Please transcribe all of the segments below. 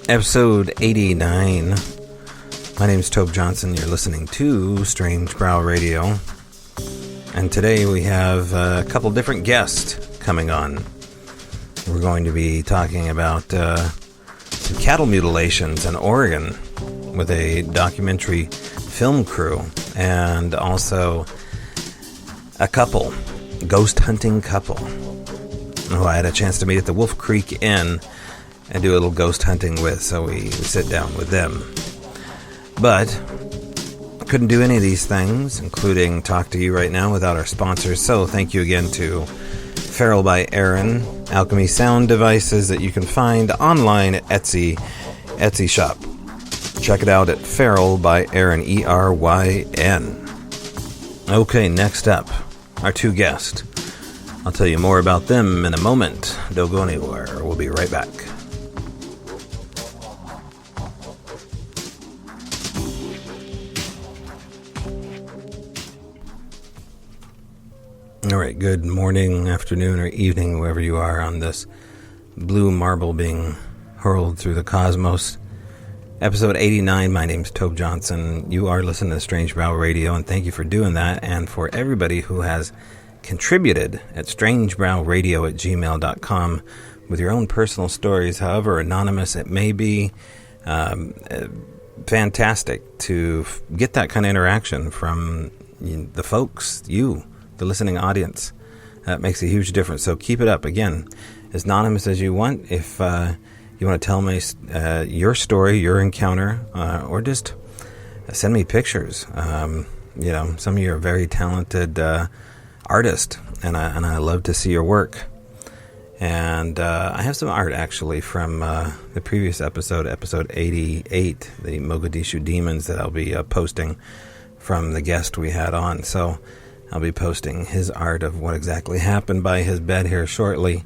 Episode 89. My name's Tobe Johnson. You're listening to Strange Brow Radio. And today we have a couple different guests coming on. We're going to be talking about some cattle mutilations in Oregon with a documentary film crew, and also a couple, ghost hunting couple, who I had a chance to meet at the Wolf Creek Inn and do a little ghost hunting with, so we sit down with them. But I couldn't do any of these things, including talk to you right now, without our sponsors. So thank you again to Feral by Aaron, Alchemy Sound Devices that you can find online at Etsy shop. Check it out at Feral by Aaron, E-R-Y-N. Okay, next up, our two guests. I'll tell you more about them in a moment. Don't go anywhere. We'll be right back. All right, good morning, afternoon, or evening, wherever you are on this blue marble being hurled through the cosmos. Episode 89, my name's Tobe Johnson. You are listening to Strange Brow Radio, and thank you for doing that. And for everybody who has contributed at strangebrowradio@gmail.com with your own personal stories, however anonymous it may be, fantastic to get that kind of interaction from the folks, you, the listening audience. That makes a huge difference. So keep it up. Again, as anonymous as you want. If you want to tell me your story, your encounter, or just send me pictures. Some of you are very talented artists, and I love to see your work. And I have some art actually from the previous episode 88, the Mogadishu Demons, that I'll be posting from the guest we had on. So I'll be posting his art of what exactly happened by his bed here shortly.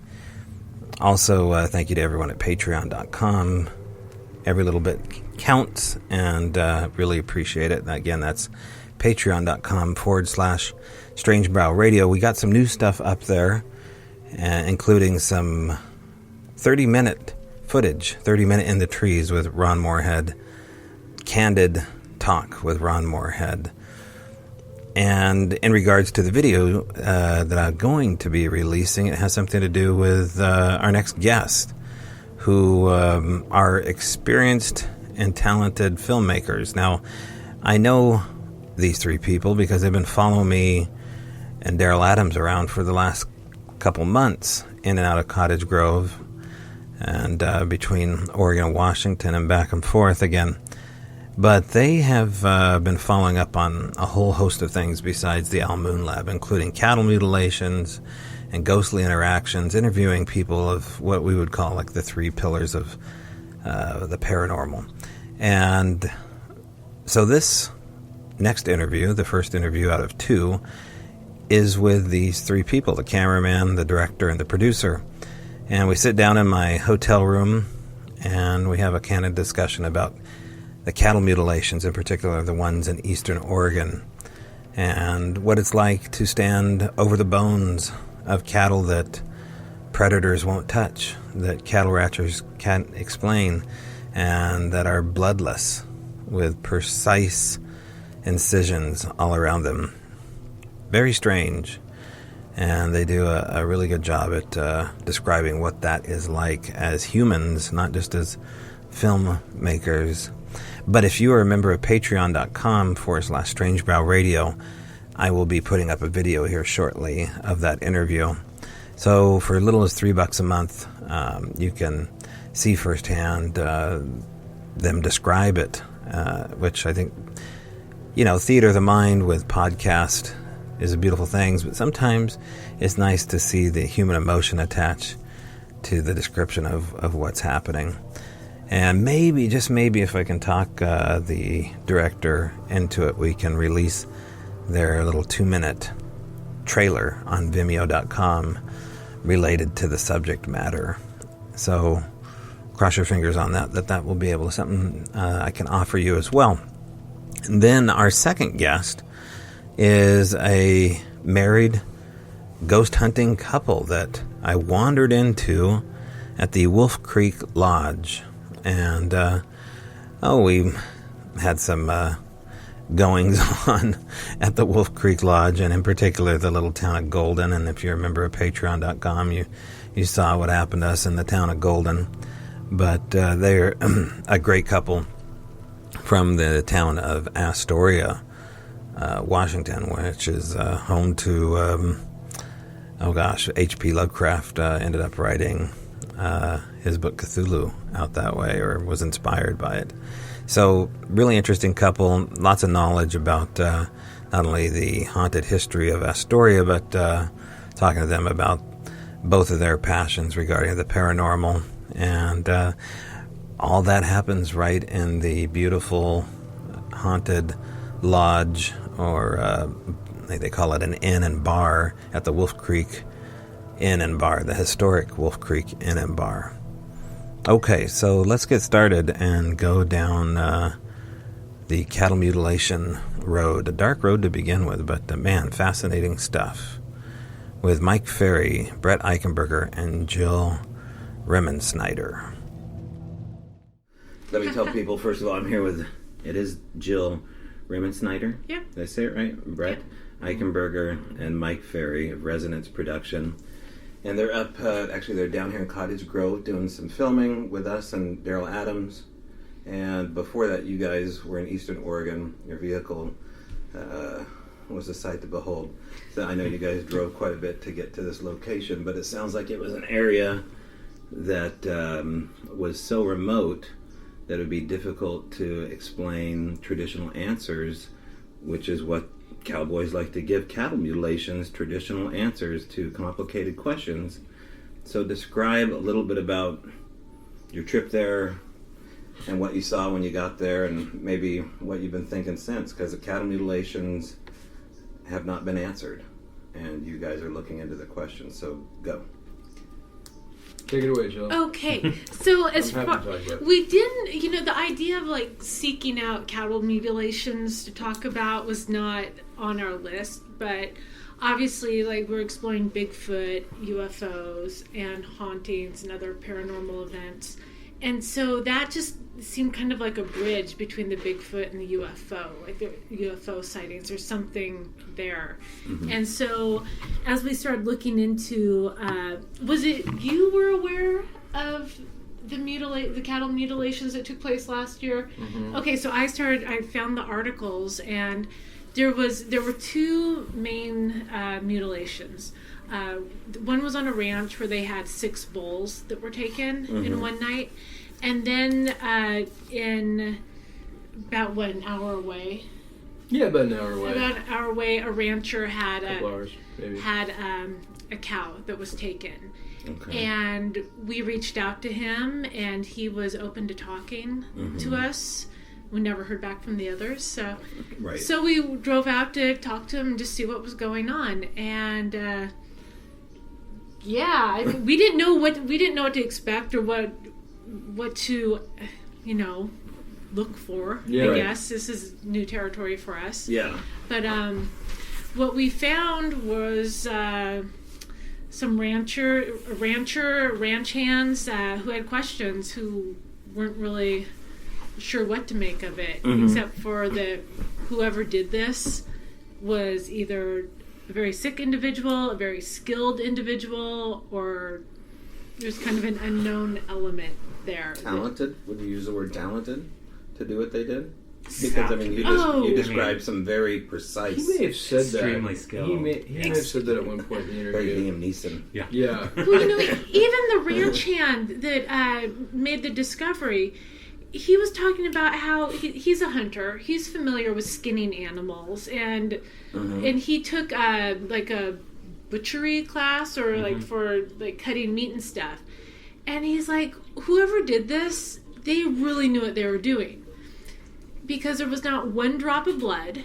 Also, thank you to everyone at patreon.com. Every little bit counts, and really appreciate it. Again, that's patreon.com/Strange Brow Radio. We got some new stuff up there, including some 30-minute footage, 30-minute in the trees with Ron Moorhead, candid talk with Ron Moorhead. And in regards to the video that I'm going to be releasing, it has something to do with our next guest, who are experienced and talented filmmakers. Now, I know these three people because they've been following me and Daryl Adams around for the last couple months, in and out of Cottage Grove, and between Oregon and Washington and back and forth again. But they have been following up on a whole host of things besides the Al Moon Lab, including cattle mutilations and ghostly interactions, interviewing people of what we would call like the three pillars of the paranormal. And so this next interview, the first interview out of two, is with these three people, the cameraman, the director, and the producer. And we sit down in my hotel room, and we have a candid discussion about the cattle mutilations, in particular the ones in eastern Oregon, and what it's like to stand over the bones of cattle that predators won't touch, that cattle ranchers can't explain, and that are bloodless with precise incisions all around them. Very strange, and they do a really good job at describing what that is like as humans, not just as filmmakers. But if you are a member of patreon.com/Strange Brow Radio, I will be putting up a video here shortly of that interview. So for as little as $3 a month, you can see firsthand them describe it, which I think, theater of the mind with podcast is a beautiful thing, but sometimes it's nice to see the human emotion attached to the description of what's happening. And maybe, just maybe, if I can talk the director into it, we can release their little 2-minute trailer on Vimeo.com related to the subject matter. So cross your fingers on that will be able to something I can offer you as well. And then our second guest is a married ghost hunting couple that I wandered into at the Wolf Creek Lodge And, we had some goings on at the Wolf Creek Lodge, and in particular the little town of Golden. And if you're a member of Patreon.com, you saw what happened to us in the town of Golden. But they're a great couple from the town of Astoria, Washington, which is home to, H.P. Lovecraft ended up writing his book Cthulhu out that way, or was inspired by it. So, really interesting couple, lots of knowledge about not only the haunted history of Astoria, but talking to them about both of their passions regarding the paranormal. And all that happens right in the beautiful haunted lodge, or they call it an inn and bar at the Wolf Creek Inn and Bar, the historic Wolf Creek Inn and Bar. Okay, so let's get started and go down the Cattle Mutilation Road. A dark road to begin with, but man, fascinating stuff. With Mike Ferry, Brett Eichenberger, and Jill Remensnyder. Let me tell people, first of all, I'm here with, it is Jill Remensnyder. Yep. Did I say it right? Brett Eichenberger and Mike Ferry of Resonance Production. And they're up, they're down here in Cottage Grove doing some filming with us and Daryl Adams. And before that, you guys were in Eastern Oregon. Your vehicle was a sight to behold. So I know you guys drove quite a bit to get to this location, but it sounds like it was an area that was so remote that it would be difficult to explain traditional answers, which is what cowboys like to give cattle mutilations, traditional answers to complicated questions. So describe a little bit about your trip there and what you saw when you got there, and maybe what you've been thinking since, because the cattle mutilations have not been answered and you guys are looking into the questions. So go. Take it away, Jill. Okay, so as far we didn't, the idea of like seeking out cattle mutilations to talk about was not on our list, but obviously, like, we're exploring Bigfoot, UFOs, and hauntings and other paranormal events, and so that just seemed kind of like a bridge between the Bigfoot and the UFO, like the UFO sightings or something there. Mm-hmm. And so as we started looking into, was it you were aware of the cattle mutilations that took place last year? Mm-hmm. Okay, so I found the articles, and there were two main mutilations. One was on a ranch where they had 6 bulls that were taken mm-hmm. in one night. And then in about, an hour away? Yeah, about an hour away. About an hour away, a rancher had a cow that was taken. Okay. And we reached out to him, and he was open to talking mm-hmm. to us. We never heard back from the others, so right. So we drove out to talk to him and just see what was going on. And we didn't know what to expect or what to, look for. Yeah, I guess this is new territory for us. Yeah. But what we found was some ranch hands who had questions, who weren't really sure what to make of it, mm-hmm. except for that whoever did this was either a very sick individual, a very skilled individual, or there's kind of an unknown element there. Talented? Would you use the word talented to do what they did? Because, you described some very precise... He may have said extremely that. skilled. He may have said that at one point in the interview. Very Liam Neeson. Yeah. Well, even the ranch hand that made the discovery, he was talking about how he's a hunter. He's familiar with skinning animals, and mm-hmm. and he took like a butchery class, or mm-hmm. like for like cutting meat and stuff. And he's like, whoever did this, they really knew what they were doing, because there was not one drop of blood.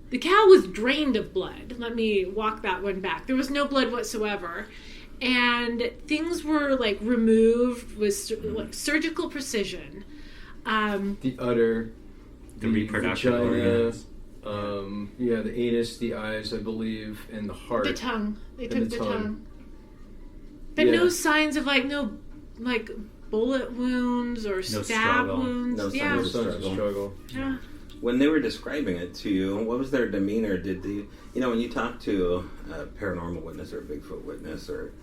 The cow was drained of blood. Let me walk that one back. There was no blood whatsoever. And things were like removed with like surgical precision. The udder, the reproductive organs. The anus, the eyes, I believe, and the heart. The tongue. They took the tongue. But no signs of no bullet wounds or stab wounds. No yeah. struggle. Yeah. When they were describing it to you, what was their demeanor? Did the, when you talk to a paranormal witness or a Bigfoot witness or,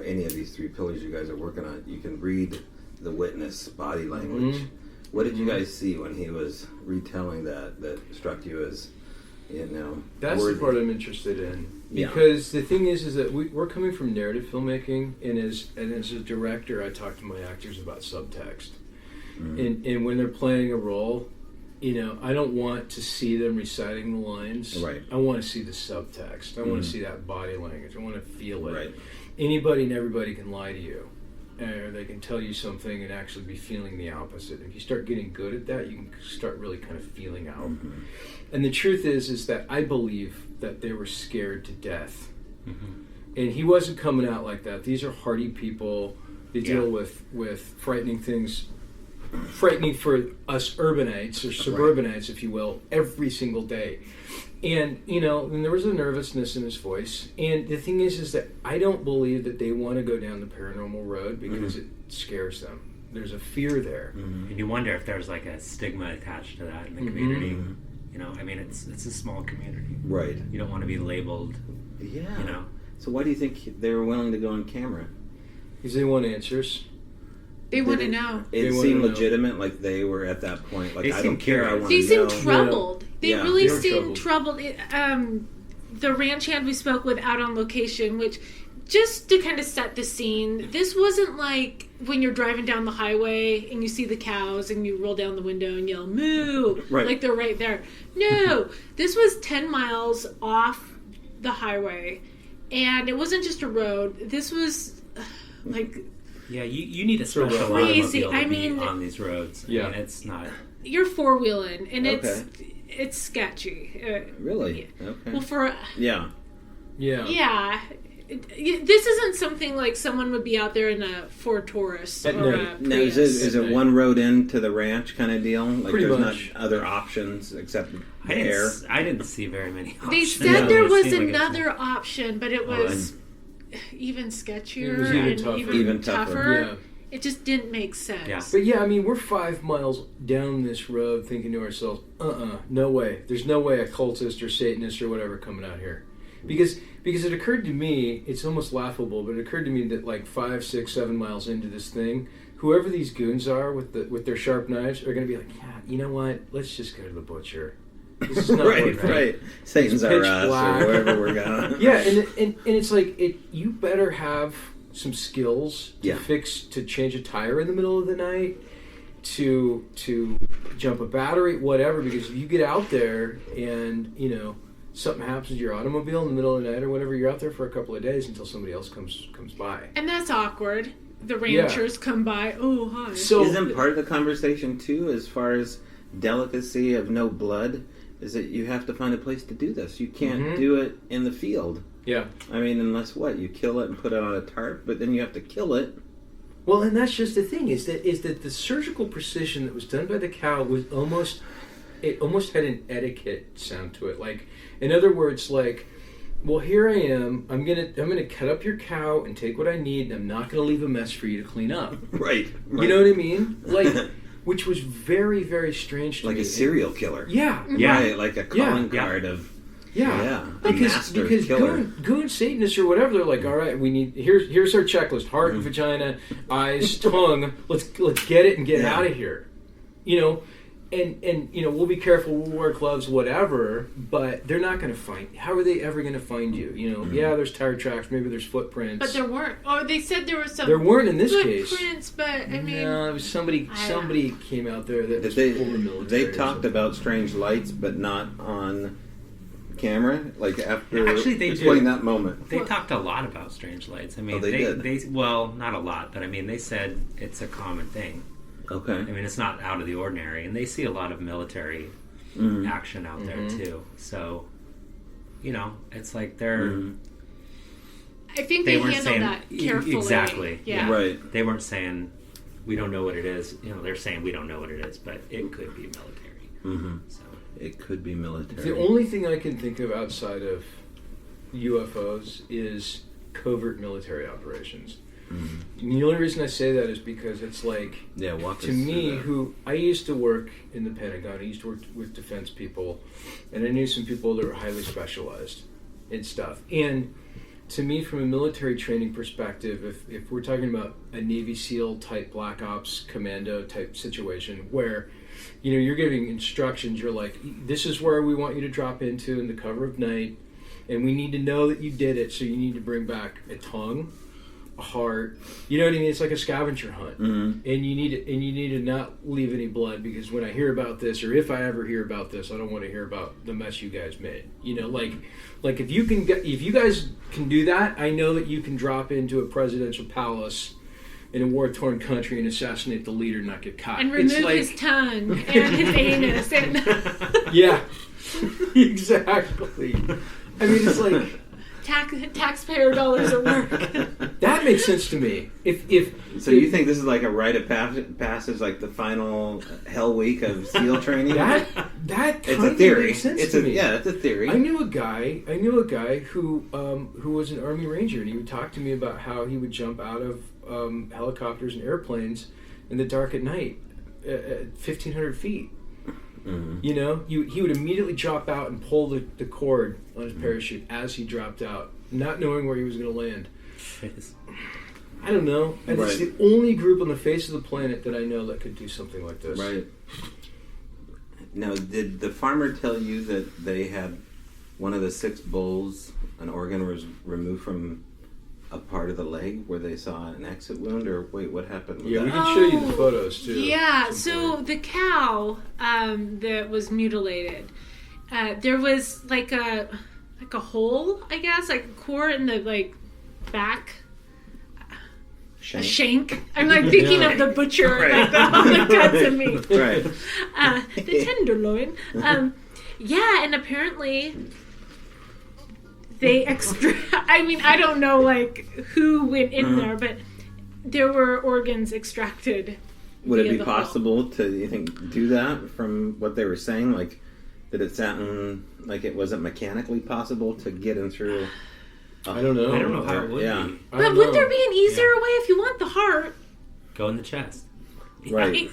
any of these 3 pillars you guys are working on, you can read the witness body language. Mm-hmm. What did you guys see when he was retelling that struck you as, That's worthy? the part I'm interested in. Because the thing is that we're coming from narrative filmmaking, and as a director, I talk to my actors about subtext. Mm-hmm. And when they're playing a role, I don't want to see them reciting the lines. Right. I want to see the subtext. I want to see that body language. I want to feel it. Right. Anybody and everybody can lie to you. Or they can tell you something and actually be feeling the opposite. If you start getting good at that, you can start really kind of feeling out. Mm-hmm. And the truth is that I believe that they were scared to death. Mm-hmm. And he wasn't coming out like that. These are hardy people. They deal with frightening things, frightening for us urbanites or suburbanites, if you will, every single day. And, and there was a nervousness in his voice. And the thing is that I don't believe that they want to go down the paranormal road because it scares them. There's a fear there. Mm-hmm. And you wonder if there's like a stigma attached to that in the community. Mm-hmm. It's a small community. Right. You don't want to be labeled. Yeah. So why do you think they were willing to go on camera? Because they want answers. They want to know. It seemed legitimate, like they were at that point. Like, I don't care, I want to know. They seemed troubled. They really seemed troubled. The ranch hand we spoke with out on location, which, just to kind of set the scene, this wasn't like when you're driving down the highway and you see the cows and you roll down the window and yell, moo, like they're right there. No, this was 10 miles off the highway, and it wasn't just a road. This was like... Yeah, you need a special crazy. automobile to be on these roads. Yeah. It's not... You're four-wheeling, and it's sketchy. Really? Yeah. Okay. Well, Yeah. This isn't something like someone would be out there in a Ford Taurus or a Prius. Now, is it one road into the ranch kind of deal? Like Pretty there's much. Not other options except air? I didn't see very many options. They said there was another option, but it was... even sketchier it was even tougher. Yeah. It just didn't make sense. Yeah. But we're 5 miles down this road thinking to ourselves, no way. There's no way a cultist or Satanist or whatever coming out here. Because it occurred to me, it's almost laughable, but it occurred to me that like 5, 6, 7 miles into this thing, whoever these goons are with their sharp knives are going to be like, you know what? Let's just go to the butcher. This is not right. Satan's our us, or wherever we're going. Yeah, and it's like you better have some skills to change a tire in the middle of the night, to jump a battery, whatever. Because if you get out there and something happens to your automobile in the middle of the night or whatever, you're out there for a couple of days until somebody else comes by. And that's awkward. The ranchers come by. Oh, hi. So isn't part of the conversation too, as far as delicacy of no blood? Is that you have to find a place to do this. You can't do it in the field. Yeah. I mean, unless you kill it and put it on a tarp, but then you have to kill it. Well, and that's just the thing, is that the surgical precision that was done by the cow was almost had an etiquette sound to it. Like, in other words, like, well, here I am. I'm gonna cut up your cow and take what I need, and I'm not gonna leave a mess for you to clean up. Right. You know what I mean? Like. Which was very, very strange to me. Like a serial killer. Yeah. Right, like a calling card of... Yeah. A master killer. Goon Satanists or whatever, they're like, all right, we need... Here's our checklist. Heart, vagina, eyes, tongue. Let's get it and get out of here. And we'll be careful, we'll wear gloves, whatever, but they're not going to find... How are they ever going to find you? There's tire tracks, maybe there's footprints. But there weren't. Oh, they said there were some... There weren't in this case. Footprints, but, I mean... No, it was somebody came out there that was former military. They talked about strange lights, but not on camera? Like, after... Actually, they explain did. That moment. They talked a lot about strange lights. I mean, they did? Well, not a lot, but I mean, they said it's a common thing. Okay. I mean, it's not out of the ordinary, and they see a lot of military action out there too. So, it's like they're. I think they handled that carefully. Exactly. Yeah. Right. They weren't saying we don't know what it is. They're saying we don't know what it is, but it could be military. Mm-hmm. So it could be military. The only thing I can think of outside of UFOs is covert military operations. And the only reason I say that is because it's like, to me, who I used to work in the Pentagon, I used to work with defense people, and I knew some people that were highly specialized in stuff. And to me, from a military training perspective, if we're talking about a Navy SEAL type Black Ops commando type situation where, you're giving instructions, you're like, this is where we want you to drop into in the cover of night, and we need to know that you did it, so you need to bring back a tongue, a heart, you know what I mean? It's like a scavenger hunt, and you need to not leave any blood, because when I hear about this, or if I ever hear about this, I don't want to hear about the mess you guys made. Like if you guys can do that, I know that you can drop into a presidential palace in a war-torn country and assassinate the leader and not get caught. And remove his tongue and his anus. Yeah, exactly. I mean, it's like... taxpayer dollars at work. That makes sense to me. So you think this is like a rite of passage, like the final hell week of SEAL training? that it's a theory. Makes sense to me. Yeah, it's a theory. I knew a guy who was an Army Ranger, and he would talk to me about how he would jump out of helicopters and airplanes in the dark at night at 1,500 feet. He would immediately drop out and pull the cord on his parachute as he dropped out, not knowing where he was going to land. I don't know. And it's the only group on the face of the planet that I know that could do something like this. Right. Now, did the farmer tell you that they had one of the 6 bulls, an organ was removed from a part of the leg where they saw an exit wound, or wait, what happened with that? We can show you the photos too. Yeah, so the cow that was mutilated, there was like a hole, I guess, like a core in the back. Shank. I'm thinking of the butcher, like the cuts of meat. Right. The tenderloin. And apparently they I don't know who went in there, but there were organs extracted. Would it be possible to, you think, do that from what they were saying? Like, did it sound like it wasn't mechanically possible to get in through? I don't know. I don't know how it would be. But wouldn't there be an easier way if you want the heart? Go in the chest. Right.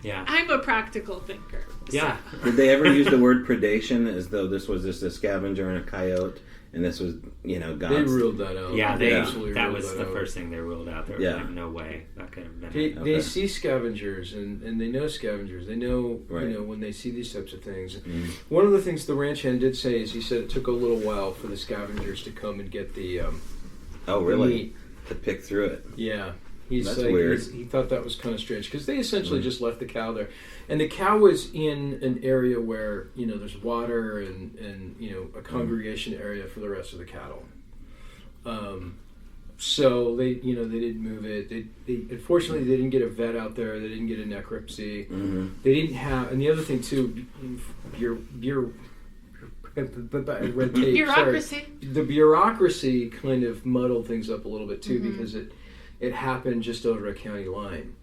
Yeah. I'm a practical thinker. So. Yeah. Did they ever use the word predation as though this was just a scavenger and a coyote, and this was, God's... They ruled that out. Yeah, that was the first thing they ruled out. There was no way that could have been. They see scavengers, and they know scavengers. They know, when they see these types of things. Mm-hmm. One of the things the ranch hand did say is he said it took a little while for the scavengers to come and get the meat. To pick through it. Yeah. That's weird. He thought that was kind of strange because they essentially just left the cow there, and the cow was in an area where there's water and a congregation area for the rest of the cattle. So they didn't move it. They unfortunately they didn't get a vet out there. They didn't get a necropsy. Mm-hmm. They didn't have, and the other thing too, red tape. Bureaucracy. Sorry. The bureaucracy kind of muddled things up a little bit too, because it happened just over a county line.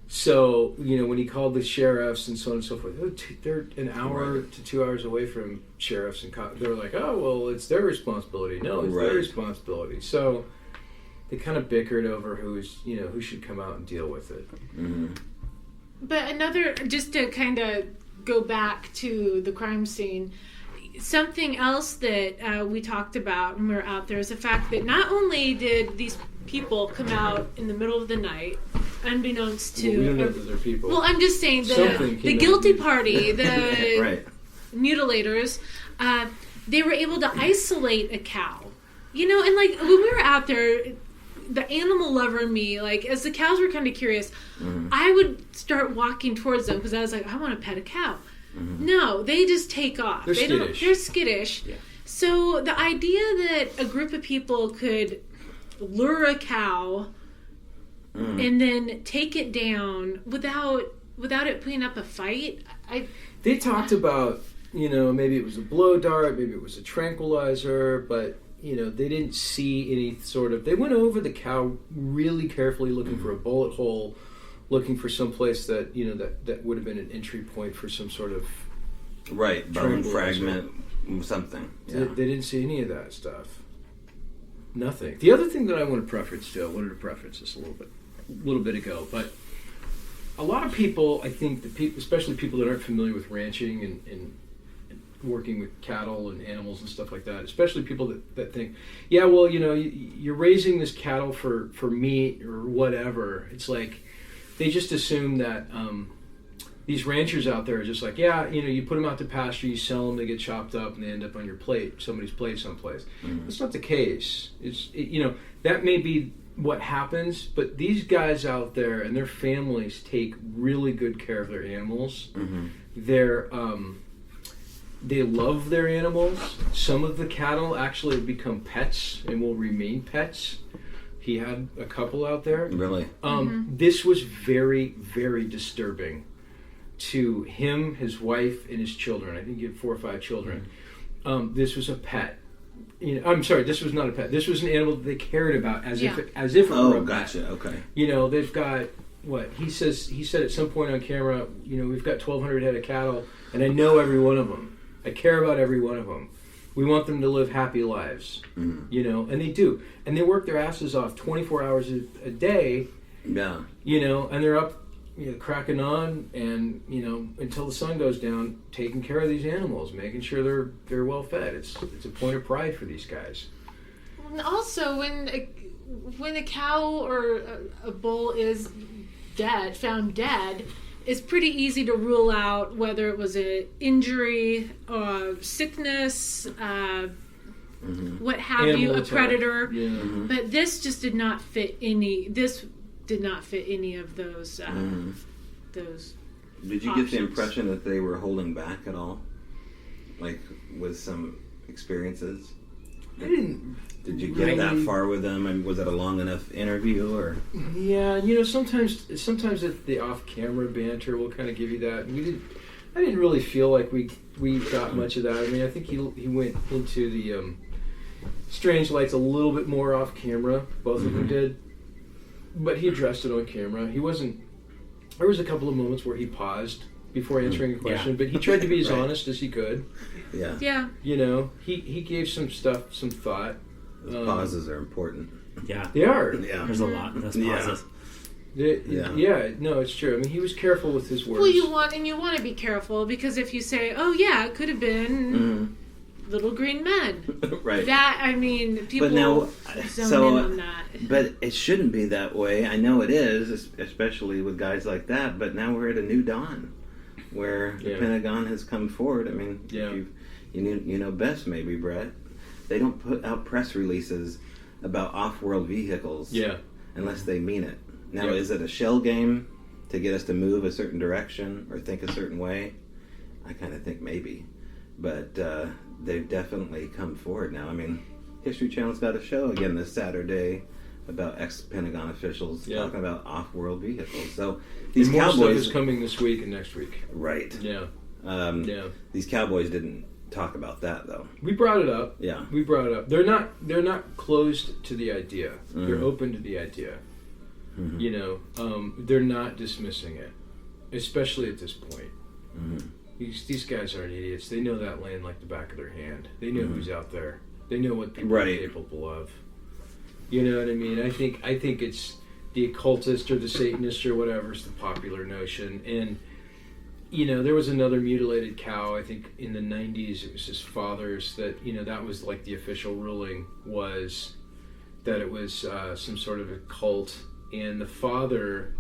So, when he called the sheriffs and so on and so forth, they're an hour to 2 hours away from sheriffs and cops. They're like, oh, well, it's their responsibility. No, it's their responsibility. So they kind of bickered over who should come out and deal with it. Mm-hmm. But just to kind of go back to the crime scene, something else that we talked about when we were out there is the fact that not only did these people come out in the middle of the night, unbeknownst to... we don't know that they're people. Well, I'm just saying the guilty party, the mutilators, they were able to isolate a cow. And when we were out there, the animal lover in me, as the cows were kind of curious, I would start walking towards them because I was like, I want to pet a cow. Mm-hmm. No, they just take off. They're skittish. Yeah. So the idea that a group of people could lure a cow and then take it down without it putting up a fight. They talked about, maybe it was a blow dart, maybe it was a tranquilizer, but they didn't see any sort of... They went over the cow really carefully, looking for a bullet hole, looking for some place that that would have been an entry point for some sort of bone fragment, something. Yeah. They didn't see any of that stuff. nothing. The other thing that I want to preface still, I wanted to preface this a little bit ago, but a lot of people, I think, especially people that aren't familiar with ranching and working with cattle and animals and stuff like that, especially people that think, yeah, well, you're raising this cattle for meat or whatever. It's like they just assume that these ranchers out there are just like, yeah, you put them out to pasture, you sell them, they get chopped up, and they end up on your plate, somebody's plate someplace. Mm-hmm. That's not the case. That may be what happens, but these guys out there and their families take really good care of their animals. Mm-hmm. They love their animals. Some of the cattle actually have become pets and will remain pets. He had a couple out there. Really? This was very, very disturbing to him, his wife, and his children. I think he had 4 or 5 children. This was a pet. I'm sorry, this was not a pet. This was an animal that they cared about as if it were a pet. Gotcha. Okay. They've got what he said at some point on camera. We've got 1,200 head of cattle, and I know every one of them. I care about every one of them. We want them to live happy lives, and they do. And they work their asses off 24 hours a day. Yeah. And they're up, cracking on, and until the sun goes down, taking care of these animals, making sure they're well fed. It's a point of pride for these guys. And also, when a cow or a bull is found dead, it's pretty easy to rule out whether it was an injury or sickness, what have you, a predator. Yeah. Mm-hmm. But this just did not fit any. This did not fit any of those. Those. Did you options. get the impression that they were holding back at all, like with some experiences? I didn't. Did you get that far with them? I mean, was it a long enough interview, or? Yeah, sometimes the off-camera banter will kind of give you that. I didn't really feel like we got much of that. I mean, I think he went into the strange lights a little bit more off-camera. Both of them did, but he addressed it on camera. He wasn't. There was a couple of moments where he paused before answering a question, but he tried to be as honest as he could. Yeah. Yeah. He gave some stuff some thought. Those pauses are important. Yeah. They are. Yeah. There's a lot of those pauses. No, it's true. I mean, he was careful with his words. Well, you want to be careful, because if you say, "Oh yeah, it could have been little green men," right? That, I mean, people zone in on that. But it shouldn't be that way. I know it is, especially with guys like that. But now we're at a new dawn, where the Pentagon has come forward. I mean, you know best, maybe, Brett. They don't put out press releases about off-world vehicles unless they mean it. Now, is it a shell game to get us to move a certain direction or think a certain way? I kind of think maybe. But they've definitely come forward now. I mean, History Channel's got a show again this Saturday about ex-Pentagon officials talking about off-world vehicles. So these cowboys is coming this week and next week. Right. Yeah. These cowboys didn't talk about that, though. We brought it up. Yeah. We brought it up. They're not closed to the idea. They're open to the idea. They're not dismissing it, especially at this point. These guys aren't idiots. They know that land like the back of their hand. They know who's out there. They know what people are capable of. You know what I mean? I think it's the occultist or the Satanist or whatever is the popular notion. And there was another mutilated cow, I think in the 90s, it was his father's, that, that was like the official ruling, was that it was some sort of a cult. And the father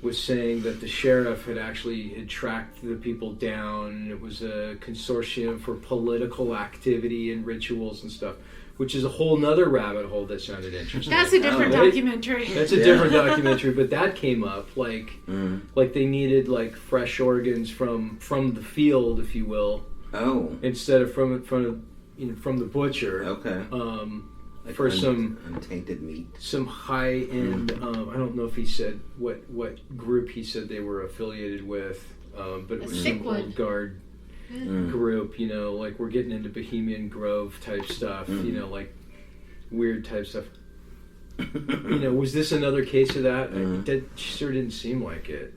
was saying that the sheriff had tracked the people down, and it was a consortium for political activity and rituals and stuff, which is a whole nother rabbit hole that sounded interesting. That's a different documentary. That's a different documentary, but that came up like they needed like fresh organs from the field, if you will. Oh. Instead of from the butcher. Okay. Like for some untainted meat, some high end. I don't know if he said what group he said they were affiliated with, but it was some old guard group. Like we're getting into Bohemian Grove type stuff. Like weird type stuff. Was this another case of that? That sure didn't seem like it.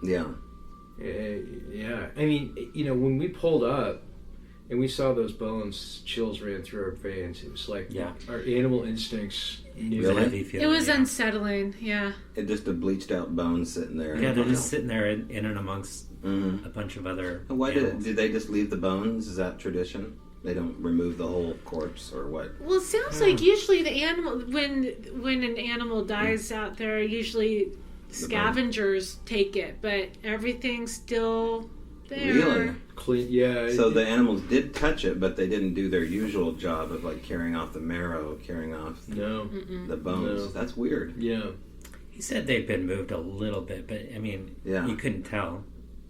Yeah. Yeah. I mean, when we pulled up, and we saw those bones, chills ran through our veins. It was like our animal instincts knew. Really? Heavy feeling, It was unsettling, yeah. It just a bleached out bone sitting there. Yeah, they're just sitting there in and amongst a bunch of other Why animals. did they just leave the bones? Is that tradition? They don't remove the whole corpse or what? Well, it sounds like usually the animal, when an animal dies out there, usually scavengers take it, but everything's still there. Really? Clean, yeah. So the animals did touch it, but they didn't do their usual job of like carrying off the marrow, carrying off the bones. No. That's weird. Yeah. He said they've been moved a little bit, but I mean, you couldn't tell.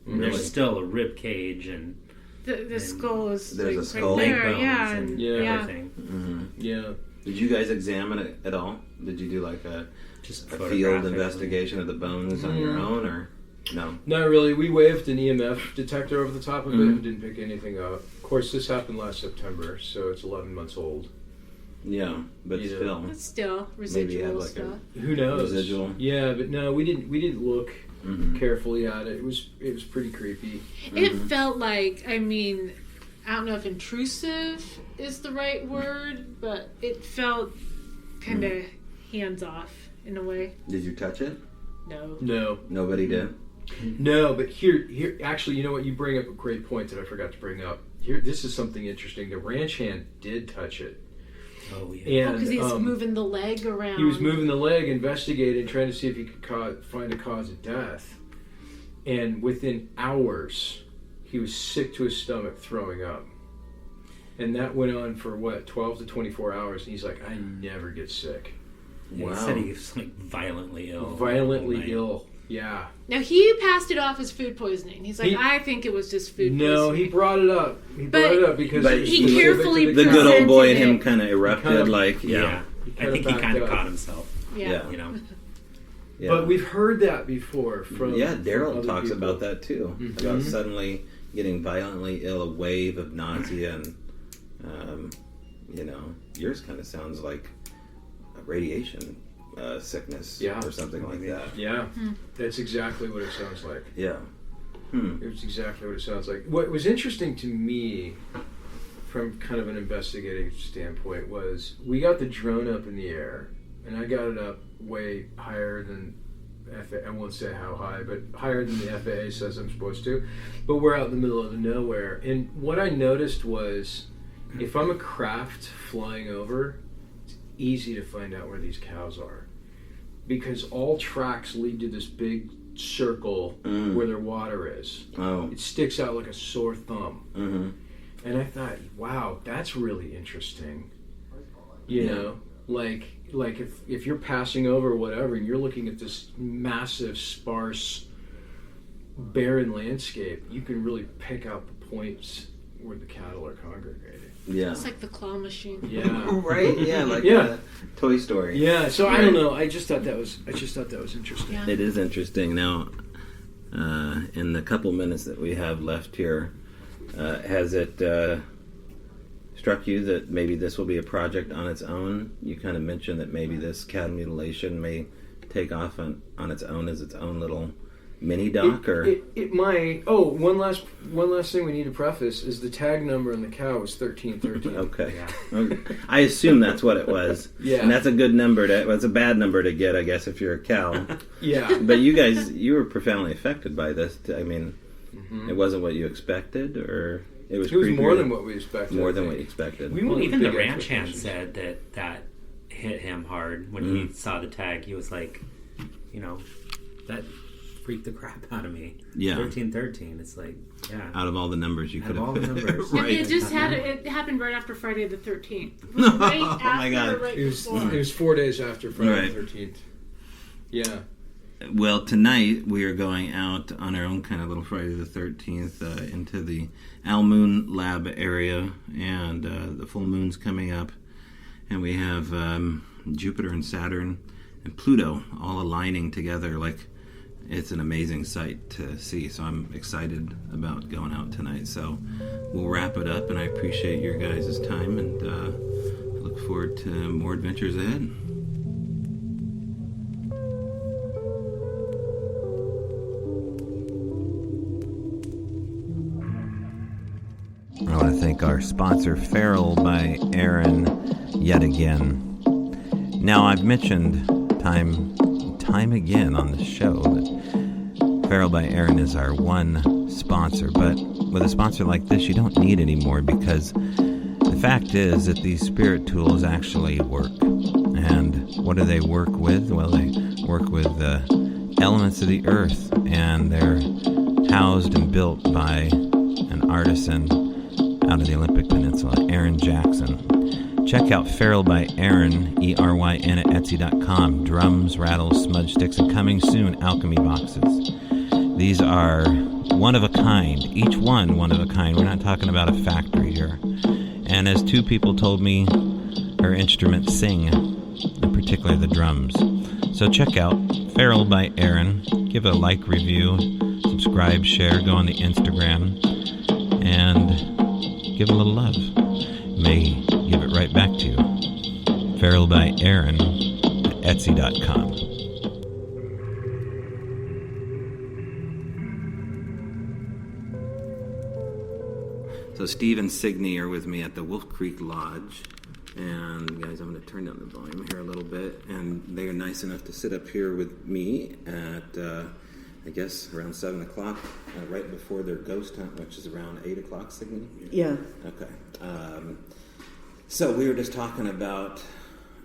Really? There's still a rib cage and The skull is there's like, a skull. right leg there, bones yeah, and yeah. everything. Mm-hmm. Yeah. Did you guys examine it at all? Did you do like a Photograph field it. investigation of the bones on your own, or no? Not really. We waved an EMF detector over the top of it and didn't pick anything up. Of course, this happened last September, so it's 11 months old. Yeah, but You know. still. But still, Maybe you had residual like stuff. Who knows? Residual. Yeah, but no, we didn't look carefully at it. It was pretty creepy. It felt like, I mean, I don't know if intrusive is the right word, but it felt kind of hands off in a way. Did you touch it? No. No. Nobody did. No, but here, actually, you know what? You bring up a great point that I forgot to bring up. Here, this is something interesting. The ranch hand did touch it. Oh, yeah. And Because he's moving the leg around. he was moving the leg, investigating, trying to see if he could find a cause of death. And within hours, he was sick to his stomach, throwing up. And that went on for, 12 to 24 hours. And he's like, I never get sick. He said he was like violently ill. Violently ill, yeah. Now, he passed it off as food poisoning. He's like, I think it was just food poisoning. No, he brought it up. Because But was he specific carefully to The good old presented boy in it. him kind of erupted, like, Yeah. I think he backed kind of up. caught himself. Yeah. You know. Yeah. But we've heard that before from Daryl from other talks people. about that too. About suddenly getting violently ill, a wave of nausea, and yours kind of sounds like a radiation sickness or something like that. Yeah, that's exactly what it sounds like. Yeah. It was exactly what it sounds like. What was interesting to me, from kind of an investigative standpoint, was we got the drone up in the air, and I got it up way higher than I won't say how high, but higher than the FAA says I'm supposed to. But we're out in the middle of nowhere, and what I noticed was, if I'm a craft flying over, it's easy to find out where these cows are, because all tracks lead to this big circle where their water is. Oh. It sticks out like a sore thumb. Mm-hmm. And I thought, wow, that's really interesting. You know, like if you're passing over or whatever, and you're looking at this massive, sparse, barren landscape, you can really pick out the points where the cattle are congregated. Yeah. It's like the claw machine. Yeah. Right. Yeah. Like Toy Story. Yeah. So I don't know. I just thought that was interesting. Yeah. It is interesting. Now, in the couple minutes that we have left here, has it struck you that maybe this will be a project on its own? You kind of mentioned that maybe this cattle mutilation may take off on its own as its own little mini doc, or it might. Oh, one last thing we need to preface is the tag number on the cow was 1313. okay. Yeah. Okay. I assume that's what it was. Yeah. And that's a good number it's a bad number to get, I guess, if you're a cow. Yeah. But you were profoundly affected by this. I mean, it wasn't what you expected, or it was more than what we expected. More than what you expected. Well, even the ranch hand said. said that hit him hard when he saw the tag. He was like, that freaked the crap out of me. Yeah. 1313. It's like, yeah. Out of all the numbers you could have. All the numbers. And Right. it happened right after Friday the 13th. It was right Oh, after, my God. right It was before. 4 days after Friday Right. the 13th. Yeah. Well, tonight we are going out on our own kind of little Friday the 13th into the Al Moon Lab area, and the full moon's coming up, and we have Jupiter and Saturn and Pluto all aligning together. Like, it's an amazing sight to see, so I'm excited about going out tonight. So we'll wrap it up, and I appreciate your guys' time, and I look forward to more adventures ahead. I want to thank our sponsor, Feral by Aaron, yet again. Now, I've mentioned time again on the show that Feral by Aaron is our one sponsor, but with a sponsor like this, you don't need any more, because the fact is that these spirit tools actually work. And what do they work with? Well, they work with the elements of the earth, and they're housed and built by an artisan out of the Olympic Peninsula, Aaron Jackson. Check out Feral by Aaron, ERYN, at Etsy.com. Drums, rattles, smudge sticks, and coming soon, alchemy boxes. These are one of a kind. Each one of a kind. We're not talking about a factory here. And as two people told me, her instruments sing, in particular the drums. So check out Feral by Aaron. Give it a like, review, subscribe, share, go on the Instagram, and give a little love. May give it right back to you. Feral by Aaron at Etsy.com. So Steve and Signe are with me at the Wolf Creek Lodge. And guys, I'm going to turn down the volume here a little bit. And they are nice enough to sit up here with me at, I guess, around 7 o'clock, right before their ghost hunt, which is around 8 o'clock, Signe? Yeah. Okay. So we were just talking about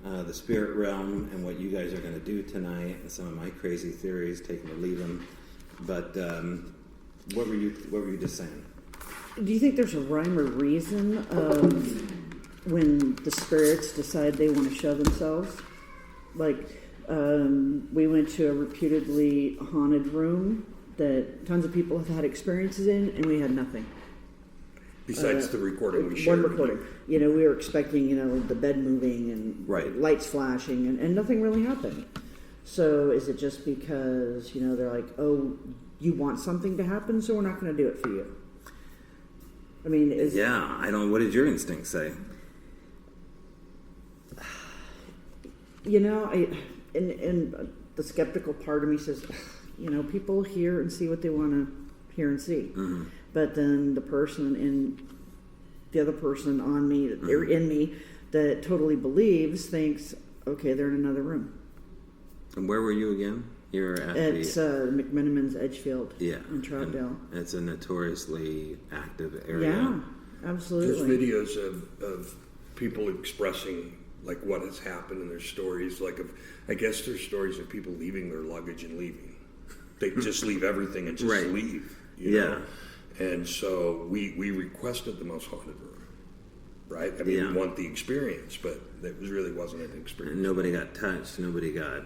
the spirit realm and what you guys are going to do tonight, and some of my crazy theories, take them or leave them. But what were you just saying? Do you think there's a rhyme or reason of when the spirits decide they want to show themselves? Like, we went to a reputedly haunted room that tons of people have had experiences in, and we had nothing. Besides the recording we shared. One recording. You know, we were expecting, the bed moving and lights flashing, and nothing really happened. So is it just because, they're like, oh, you want something to happen, so we're not going to do it for you? I mean, what did your instinct say? And the skeptical part of me says, people hear and see what they want to hear and see. Mm-hmm. But then the other person on me, they're in me, that totally believes, thinks, okay, they're in another room. And where were you again? You were at McMenamin's Edgefield in Troutdale. It's a notoriously active area. Yeah, absolutely. There's videos of people expressing like what has happened in their stories. I guess there's stories of people leaving their luggage and leaving. They just leave everything and just leave. You know? And so we requested the most haunted room, right? I mean, we want the experience, but it really wasn't an experience. And nobody got touched. Nobody got...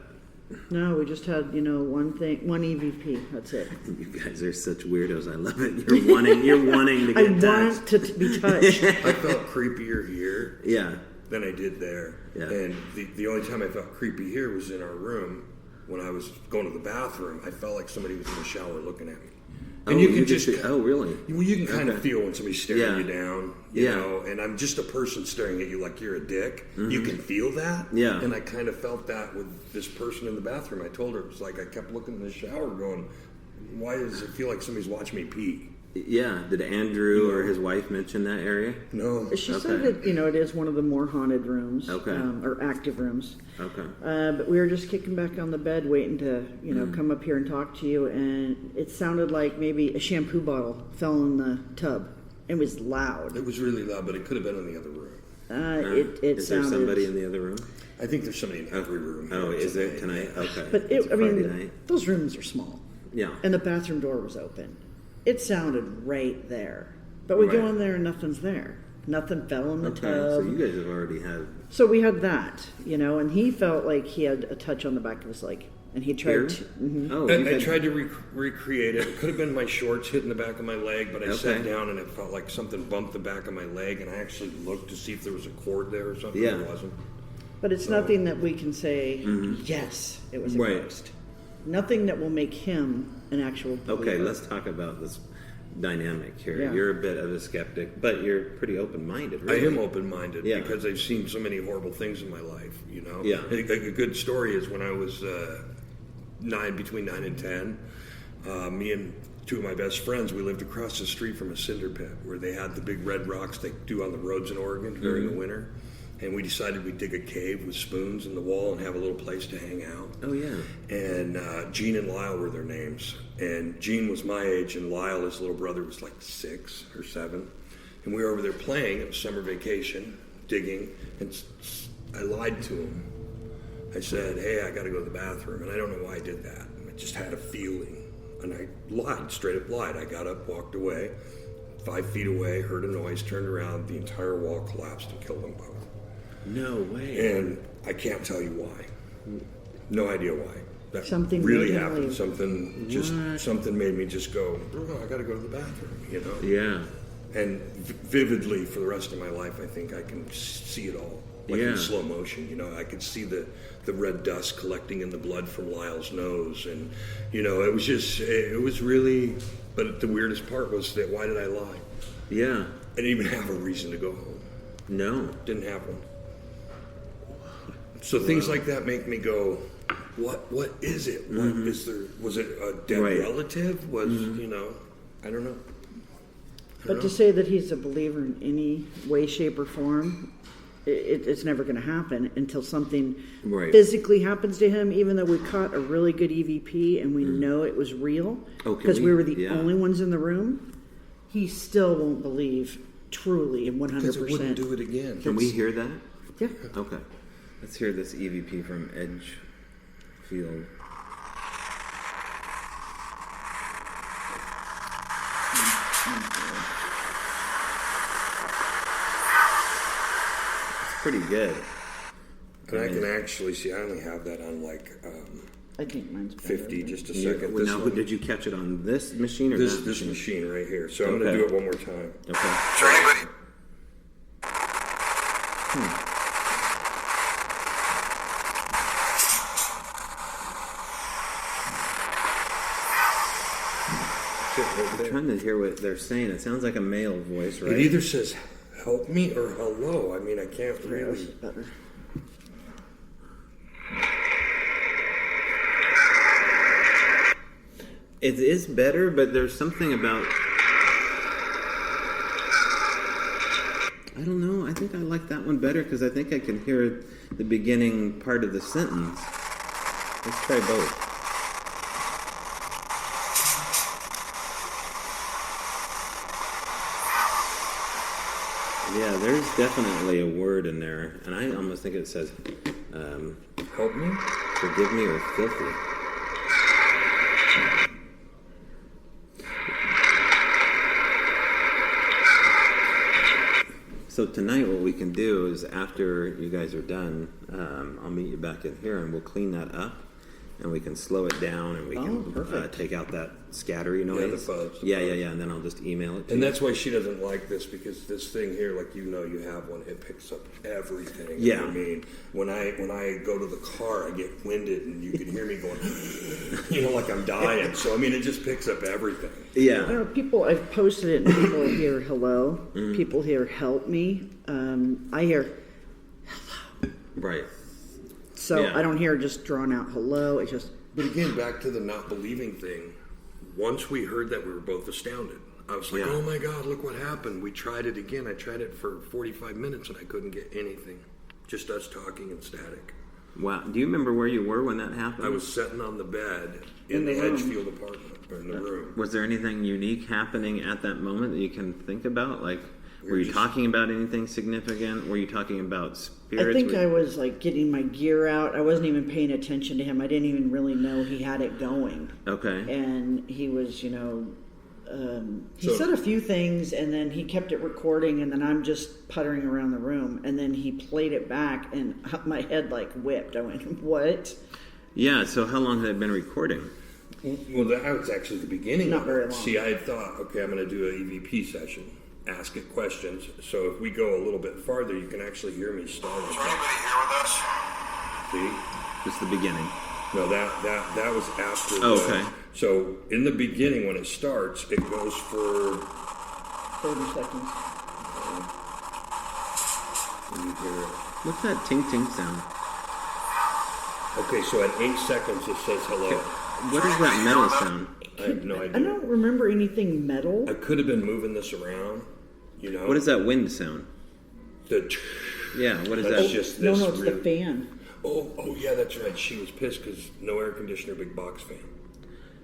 No, we just had, one EVP. That's it. You guys are such weirdos. I love it. You're wanting to get touched. I want to be touched. I felt creepier here than I did there. Yeah. And the only time I felt creepy here was in our room when I was going to the bathroom. I felt like somebody was in the shower looking at me. And you can just... Oh, really? Well, you can kind of feel when somebody's staring you down, you know, and I'm just a person staring at you like you're a dick. Mm-hmm. You can feel that. Yeah. And I kind of felt that with this person in the bathroom. I told her, it was like I kept looking in the shower going, why does it feel like somebody's watching me pee? Yeah. Did Andrew or his wife mention that area? No. She said that, it is one of the more haunted rooms. Okay. Or active rooms. Okay. But we were just kicking back on the bed waiting to, come up here and talk to you. And it sounded like maybe a shampoo bottle fell in the tub. It was loud. It was really loud, but it could have been in the other room. Is there somebody in the other room? I think there's somebody in every room. Oh, is there tonight? Okay. But those rooms are small. Yeah. And the bathroom door was open. It sounded right there. But we go in there and nothing's there. Nothing fell in the tub. So you guys have already had... So we had that, and he felt like he had a touch on the back of his leg. And he tried to... Mm-hmm. Oh, I tried to recreate it. It could have been my shorts hitting the back of my leg, but I sat down and it felt like something bumped the back of my leg, and I actually looked to see if there was a cord there or something. There wasn't. But it's nothing that we can say, yes, it was a ghost. Nothing that will make him an actual believer. Okay, let's talk about this dynamic here. Yeah. You're a bit of a skeptic, but you're pretty open-minded, really. I am open-minded because I've seen so many horrible things in my life, Yeah. A good story is when I was between 9 and 10, me and two of my best friends, we lived across the street from a cinder pit where they had the big red rocks they do on the roads in Oregon during the winter. And we decided we'd dig a cave with spoons in the wall and have a little place to hang out. Oh, yeah. And Gene and Lyle were their names. And Gene was my age, and Lyle, his little brother, was like 6 or 7. And we were over there playing. It was summer vacation, digging. And I lied to him. I said, hey, I got to go to the bathroom. And I don't know why I did that. I just had a feeling. And I lied, straight up lied. I got up, walked away, 5 feet away, heard a noise, turned around. The entire wall collapsed and killed them both. No way. And I can't tell you why. No idea why. That something really made happened. him Something made me just go, oh, I got to go to the bathroom, you know? Yeah. And vividly for the rest of my life, I think I can see it all. Like in slow motion, you know, I could see the red dust collecting in the blood from Lyle's nose. And, you know, it was really, but the weirdest part was that why did I lie? Yeah. I didn't even have a reason to go home. No. Didn't have one. So things like that make me go, what is it? What is there? Was it a dead relative? Was, you know, I don't know. But to say that he's a believer in any way, shape, or form, it's never going to happen until something physically happens to him, even though we caught a really good EVP and we know it was real because we were the only ones in the room. He still won't believe truly and 100%. Because it wouldn't do it again. Can we hear that? Yeah. Okay. Let's hear this EVP from Edgefield. It's pretty good. And I can actually see, I only have that on like I think mine's better, 50, just a second. Now, did you catch it on this machine or this that machine right here? So I'm going to do it one more time. Okay. I'm trying to hear what they're saying. It sounds like a male voice, right? It either says help me or hello. I mean, I can't really. It is better, but there's something about... I don't know. I think I like that one better because I think I can hear the beginning part of the sentence. Let's try both. Yeah, there's definitely a word in there, and I almost think it says, help me? Forgive me or filthy. So tonight what we can do is after you guys are done, I'll meet you back in here and we'll clean that up and we can slow it down and we can take out that scattery noise. Yeah, the fuzz. Yeah, and then I'll just email it to you. And that's why she doesn't like this, because this thing here, like you know you have one, it picks up everything. Yeah. I mean, when I go to the car, I get winded and you can hear me going, you know, like I'm dying. So, I mean, it just picks up everything. Yeah. I know people, I've posted it and people hear hello. People hear help me. I hear hello. Right. So I don't hear just drawn out hello. It's just... But again, back to the not believing thing. Once we heard that, we were both astounded. I was like, oh my God, look what happened. We tried it again. I tried it for 45 minutes and I couldn't get anything. Just us talking and static. Wow. Do you remember where you were when that happened? I was sitting on the bed in the Edgefield apartment, or in the room. Was there anything unique happening at that moment that you can think about? Like, were you talking about anything significant? Were you talking about spirits? I think I was like getting my gear out. I wasn't even paying attention to him. I didn't even really know he had it going. Okay. And he was, you know, he said a few things and then he kept it recording and then I'm just puttering around the room and then he played it back and my head like whipped. I went, what? Yeah, so how long had it been recording? Well, that was actually the beginning. Not very long. See, I had thought, okay, I'm going to do an EVP session. Ask it questions. So if we go a little bit farther, you can actually hear me start. Is there anybody here with us? See? Just the beginning. No, that was after. Okay. So in the beginning, when it starts, it goes for 30 seconds. You hear it. What's that ting-ting sound? Okay, so at 8 seconds, it says hello. What is that metal sound? I have no idea. I don't remember anything metal. I could have been moving this around, you know. What is that wind sound? Yeah, what is that's that? Just No, this it's the fan. Oh, yeah, that's right. She was pissed because no air conditioner, big box fan.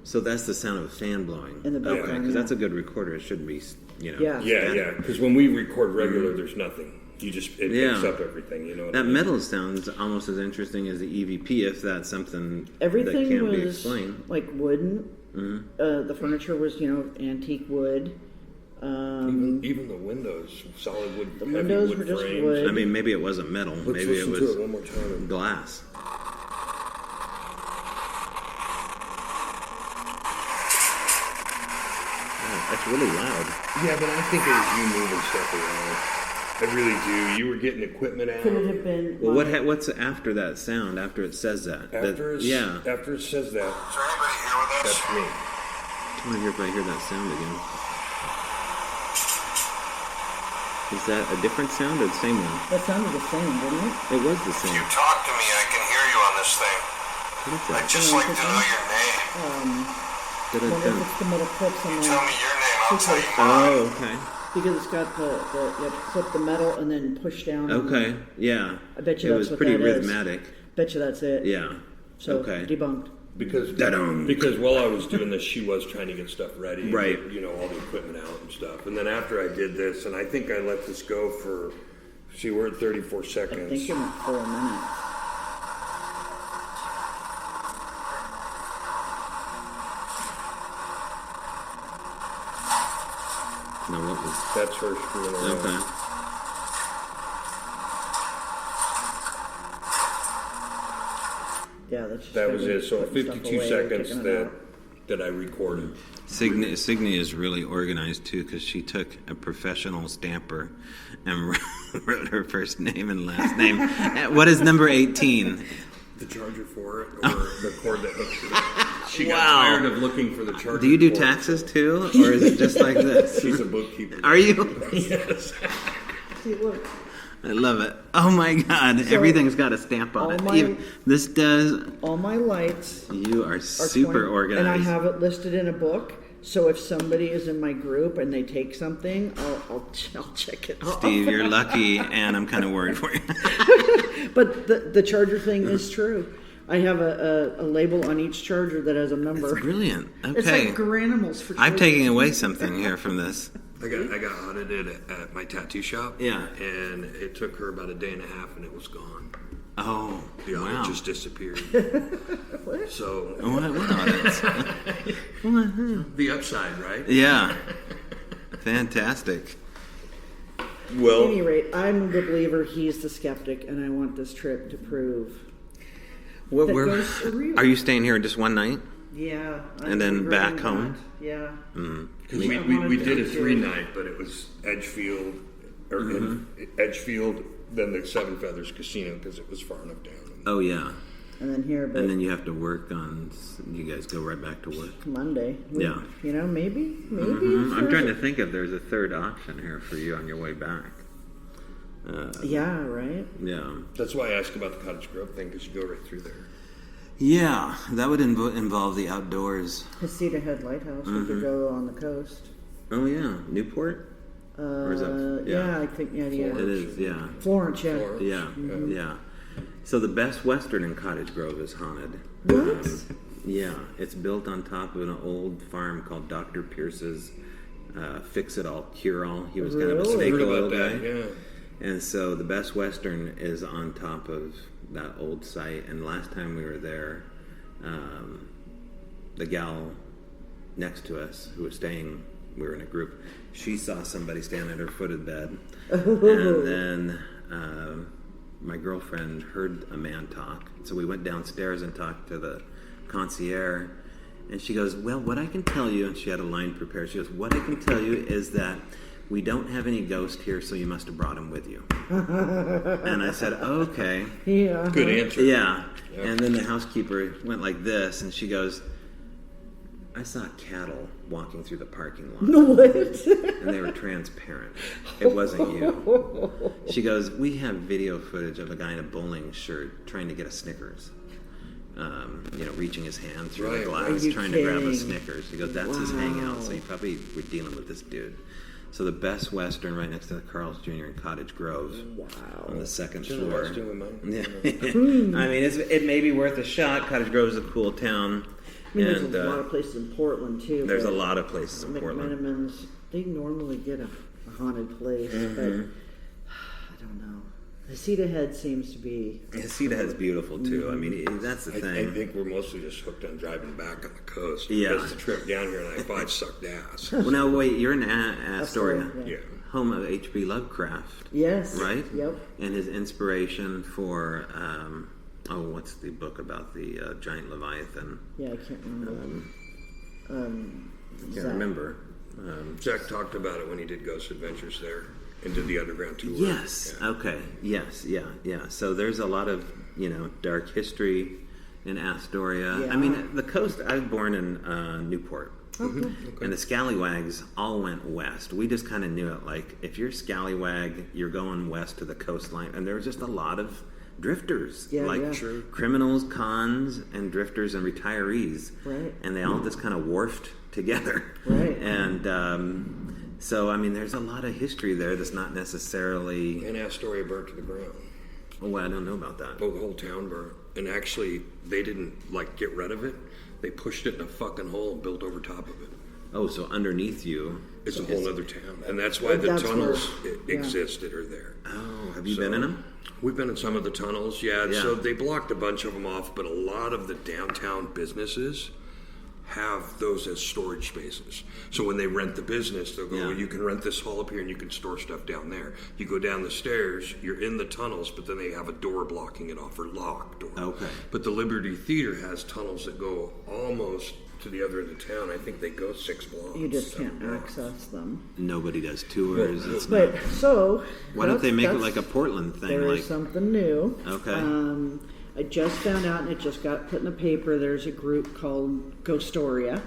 So that's the sound of a fan blowing. In the background, Okay, because yeah. that's a good recorder. It shouldn't be, Yeah. Yeah. Because when we record regular, there's nothing. It picks up everything. You know what that I mean? metal sounds almost as interesting as the EVP, if that's something Everything that can't was be explained. like wooden. The furniture was, antique wood. Even the windows, solid wood. The heavy windows wood were just frames. wood. I mean, maybe it wasn't metal. Let's Maybe it listen was to it one more time. glass. That's really loud. Yeah, but I think it was you moving stuff around. I really do. You were getting equipment out. Could it have been? Well, what's after that sound? After it says that? After it says that, Is there anybody here with us? that's me. I want to hear if I hear that sound again. Is that a different sound or the same one? That sounded the same, didn't it? It was the If same. you talk to me, I can hear you on this thing. What is I'd that? just like to know your name. Wonder if it's the metal clips on Tell me the. your name, I'll tell you mine. Oh, okay. Because it's got the you have to clip the metal and then push down. on Okay, yeah. I bet you it that's was what pretty that is. rhythmic. Bet you that's it. Yeah. So okay. debunked. Because while I was doing this, she was trying to get stuff ready. and Right. get, all the equipment out and stuff. And then after I did this, and I think I let this go for, see, we're at 34 I seconds. think it went 4 minutes. No, what was? That's her screwing around. Okay. Yeah, that's just That was it. So putting stuff 52 away, seconds taking it out. that I recorded. Signe is really organized too, because she took a professional stamper and wrote her first name and last name. What is number 18? The charger for it, or the cord that hooks it up. She got Wow. tired of looking for the charger. Do you do cord. taxes too, or is it just like this? She's a bookkeeper. Are you? Yes. See, look. I love it. Oh my God! So, everything's got a stamp on all it. my- Even, this does. All my lights You are are super 20 organized. and I have it listed in a book. So if somebody is in my group and they take something, I'll check it off. Steve, you're lucky, and I'm kind of worried for you. But the charger thing is true. I have a label on each charger that has a number. That's brilliant. Okay. It's like granimals for I'm children. taking away something here from this. I got audited at my tattoo shop. Yeah. And it took her about a day and a half, and it was gone. Oh, The audit wow. just disappeared. So What audits? the upside, right? Yeah. Fantastic. At Well, any rate, I'm the believer, he's the skeptic, and I want this trip to prove What, that ghosts are real. are you staying here just one night? Yeah. And then back home? Yeah. because we did a 3-night, but it was Edgefield, Edgefield, then the Seven Feathers Casino, because it was far enough down. Oh, yeah. And then here, but And then you have to work on, you guys go right back to work. Monday. Yeah. Maybe. I'm trying to think if there's a third option here for you on your way back. Yeah, right? Yeah. That's why I asked about the Cottage Grove thing, because you go right through there. Yeah, that would involve the outdoors. Casita Head Lighthouse. We could go on the coast. Oh, yeah. Newport? Or is that, yeah, I think, yeah. It is, yeah. Florence, yeah. Florence. Yeah, yeah. So the Best Western in Cottage Grove is haunted. What? Yeah, it's built on top of an old farm called Dr. Pierce's Fix-It-All, Cure-All. He was kind of a Really? snake Heard oil about guy. that, yeah. And so the Best Western is on top of that old site. And last time we were there, the gal next to us who was staying, we were in a group, she saw somebody stand at her foot of bed. And then my girlfriend heard a man talk. So we went downstairs and talked to the concierge. And she goes, well, what I can tell you, and she had a line prepared. She goes, what I can tell you is that we don't have any ghost here, so you must have brought him with you. And I said, okay. Yeah. Good answer. Yeah. And then the housekeeper went like this, and she goes, I saw cattle walking through the parking lot. What? And they were transparent. It wasn't you. She goes, we have video footage of a guy in a bowling shirt trying to get a Snickers. reaching his hand through Right. the Are glass, you trying to grab a kidding? Snickers. He goes, that's his Wow. hangout. So you probably were dealing with this dude. So the Best Western right next to the Carl's Jr. in Cottage Grove on the second It's floor. interesting with mine. Yeah. I mean, it may be worth a shot. Cottage Grove is a cool town. I mean, there's a lot of places in Portland too. There's a but lot of places in Portland. McMenamins, they normally get a haunted place, but I don't know. Hasita Head seems to be. Hasita Head's beautiful too. I mean, that's the I thing. think we're mostly just hooked on driving back on the coast. Yeah. Because the trip down here on I-5 sucked ass. Well, now wait, you're in Astoria, Yeah. home of H.P. Lovecraft. Yes. Right? Yep. And his inspiration for, what's the book about the giant Leviathan? Yeah, I can't remember. Can't Zach. remember. Zach talked about it when he did Ghost Adventures there and did the underground tour. Yes. Yeah. Okay. Yes. Yeah. Yeah. So there's a lot of dark history in Astoria. Yeah. I mean, the coast. I was born in Newport. Okay. And the scallywags all went west. We just kind of knew it. Like, if you're scallywag, you're going west to the coastline. And there was just a lot of drifters. Yeah, like yeah. True. criminals, cons, and drifters and retirees. Right. And they all just kind of wharfed together. Right. And so, I mean, there's a lot of history there that's not necessarily... And Astoria burnt to the ground. Oh, I don't know about that. Oh, the whole town burnt. And actually, they didn't, get rid of it. They pushed it in a fucking hole and built over top of it. Oh, so underneath you... It's a whole other town. And that's why the That's tunnels where- exist that are there. Oh, have you been in them? We've been in some of the tunnels, yeah. Yeah. So they blocked a bunch of them off, but a lot of the downtown businesses have those as storage spaces. So when they rent the business, they'll go, Yeah. well, you can rent this hall up here and you can store stuff down there. You go down the stairs, you're in the tunnels, but then they have a door blocking it off, or locked door. Okay. But the Liberty Theater has tunnels that go almost to the other end of town. I think they go 6 blocks. You just 7 can't blocks. access them. Nobody does tours. It's But not... so Why don't they make it that's- like a Portland thing? There Like, is something new. Okay. I just found out, and it just got put in the paper. There's a group called Ghostoria,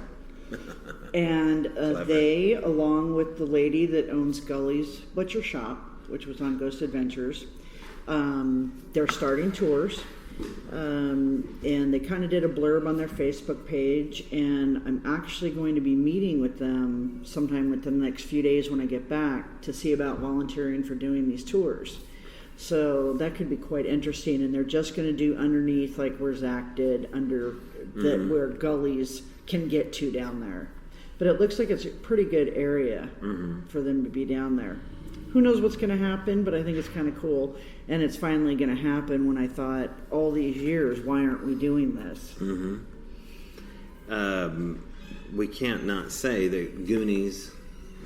and they, along with the lady that owns Gully's Butcher Shop, which was on Ghost Adventures, they're starting tours. And they kind of did a blurb on their Facebook page, and I'm actually going to be meeting with them sometime within the next few days when I get back to see about volunteering for doing these tours. So that could be quite interesting, and they're just going to do underneath, like where Zach did, under that where gullies can get to down there. But it looks like it's a pretty good area for them to be down there. Who knows what's going to happen, but I think it's kind of cool. And it's finally going to happen when I thought, all these years, why aren't we doing this? we can't not say that Goonies